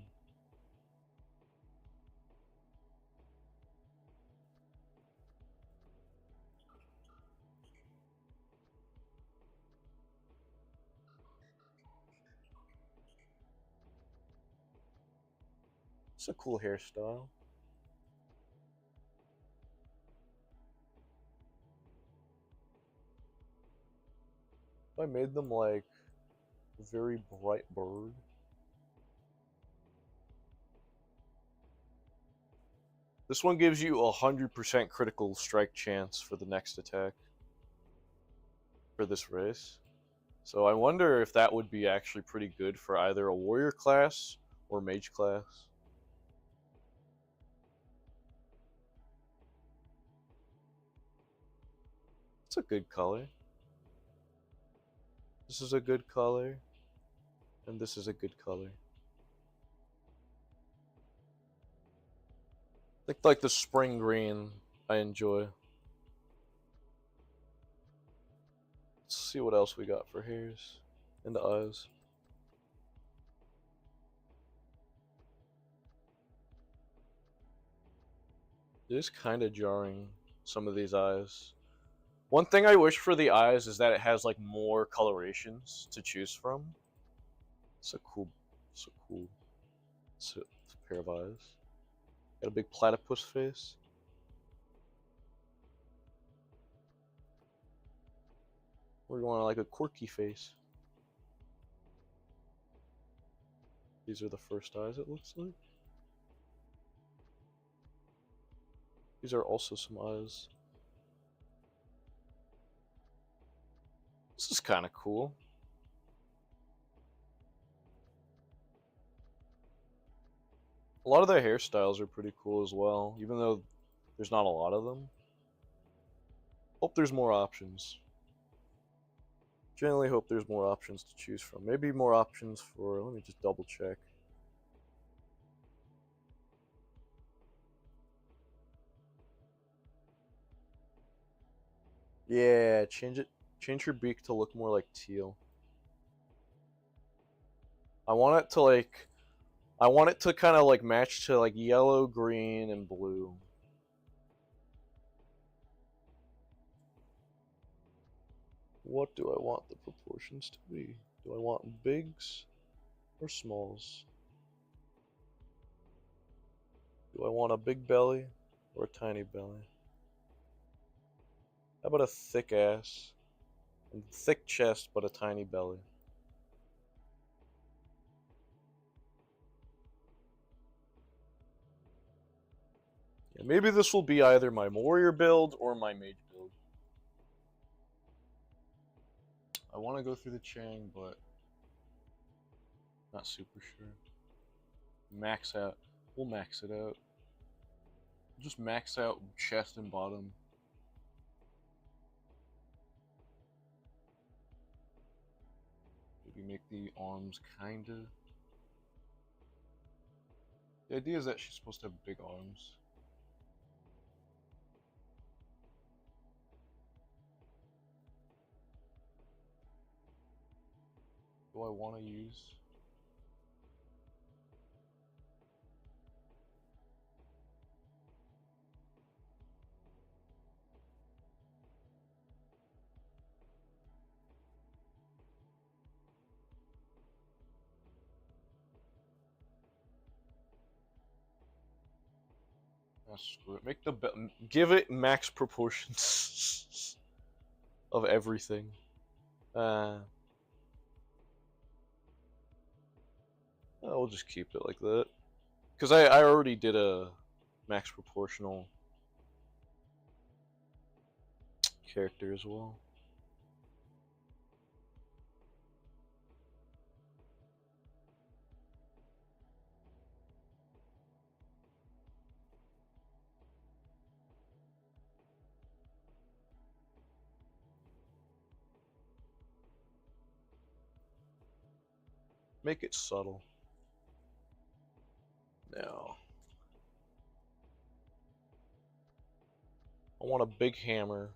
It's a cool hairstyle. If I made them like a very bright bird. This one gives you 100% critical strike chance for the next attack for this race. So I wonder if that would be actually pretty good for either a warrior class or mage class. It's a good color. This is a good color. And this is a good color. I think like the spring green I enjoy. Let's see what else we got for hairs and the eyes. It is kind of jarring, some of these eyes. One thing I wish for the eyes is that it has like more colorations to choose from. It's a cool it's a pair of eyes. Got a big platypus face. We're going like a quirky face. These are the first eyes, it looks like. These are also some eyes. This is kind of cool. A lot of their hairstyles are pretty cool as well, even though there's not a lot of them. Hope there's more options. Generally hope there's more options to choose from. Maybe more options for, let me just double check. Yeah, change her beak to look more like teal. I want it to kind of like match to like yellow, green, and blue. What do I want the proportions to be? Do I want bigs or smalls? Do I want a big belly or a tiny belly? How about a thick ass and thick chest but a tiny belly? Yeah, maybe this will be either my warrior build or my mage build. I want to go through the Chang, but not super sure. Max out. We'll max it out. Just max out chest and bottom. Maybe make the arms kinda. The idea is that she's supposed to have big arms. Do I want to use? Ah, screw it. Make the give it max proportions of everything. We'll just keep it like that. Because I already did a max proportional character as well. Make it subtle. Now, I want a big hammer.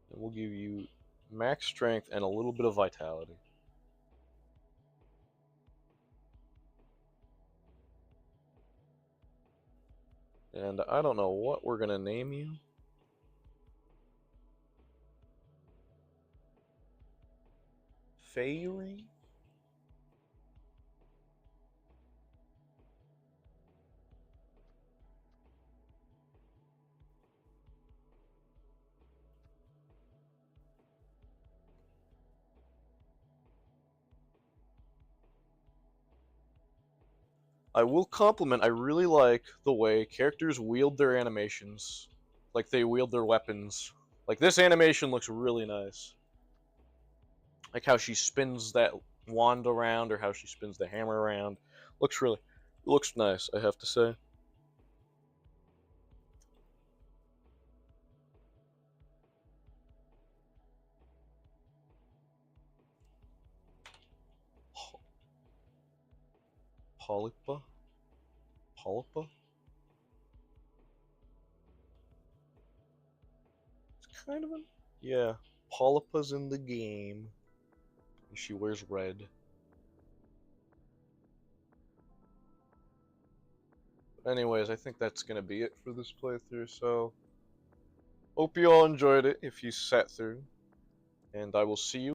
And we'll give you max strength and a little bit of vitality. And I don't know what we're gonna name you. Fairy? I will compliment, I really like the way characters wield their animations. Like they wield their weapons. Like this animation looks really nice. Like how she spins that wand around or how she spins the hammer around. Looks nice, I have to say. Polypa? Polypa? It's kind of a... Yeah. Polypa's in the game. And she wears red. But anyways, I think that's gonna be it for this playthrough, so... Hope you all enjoyed it if you sat through. And I will see you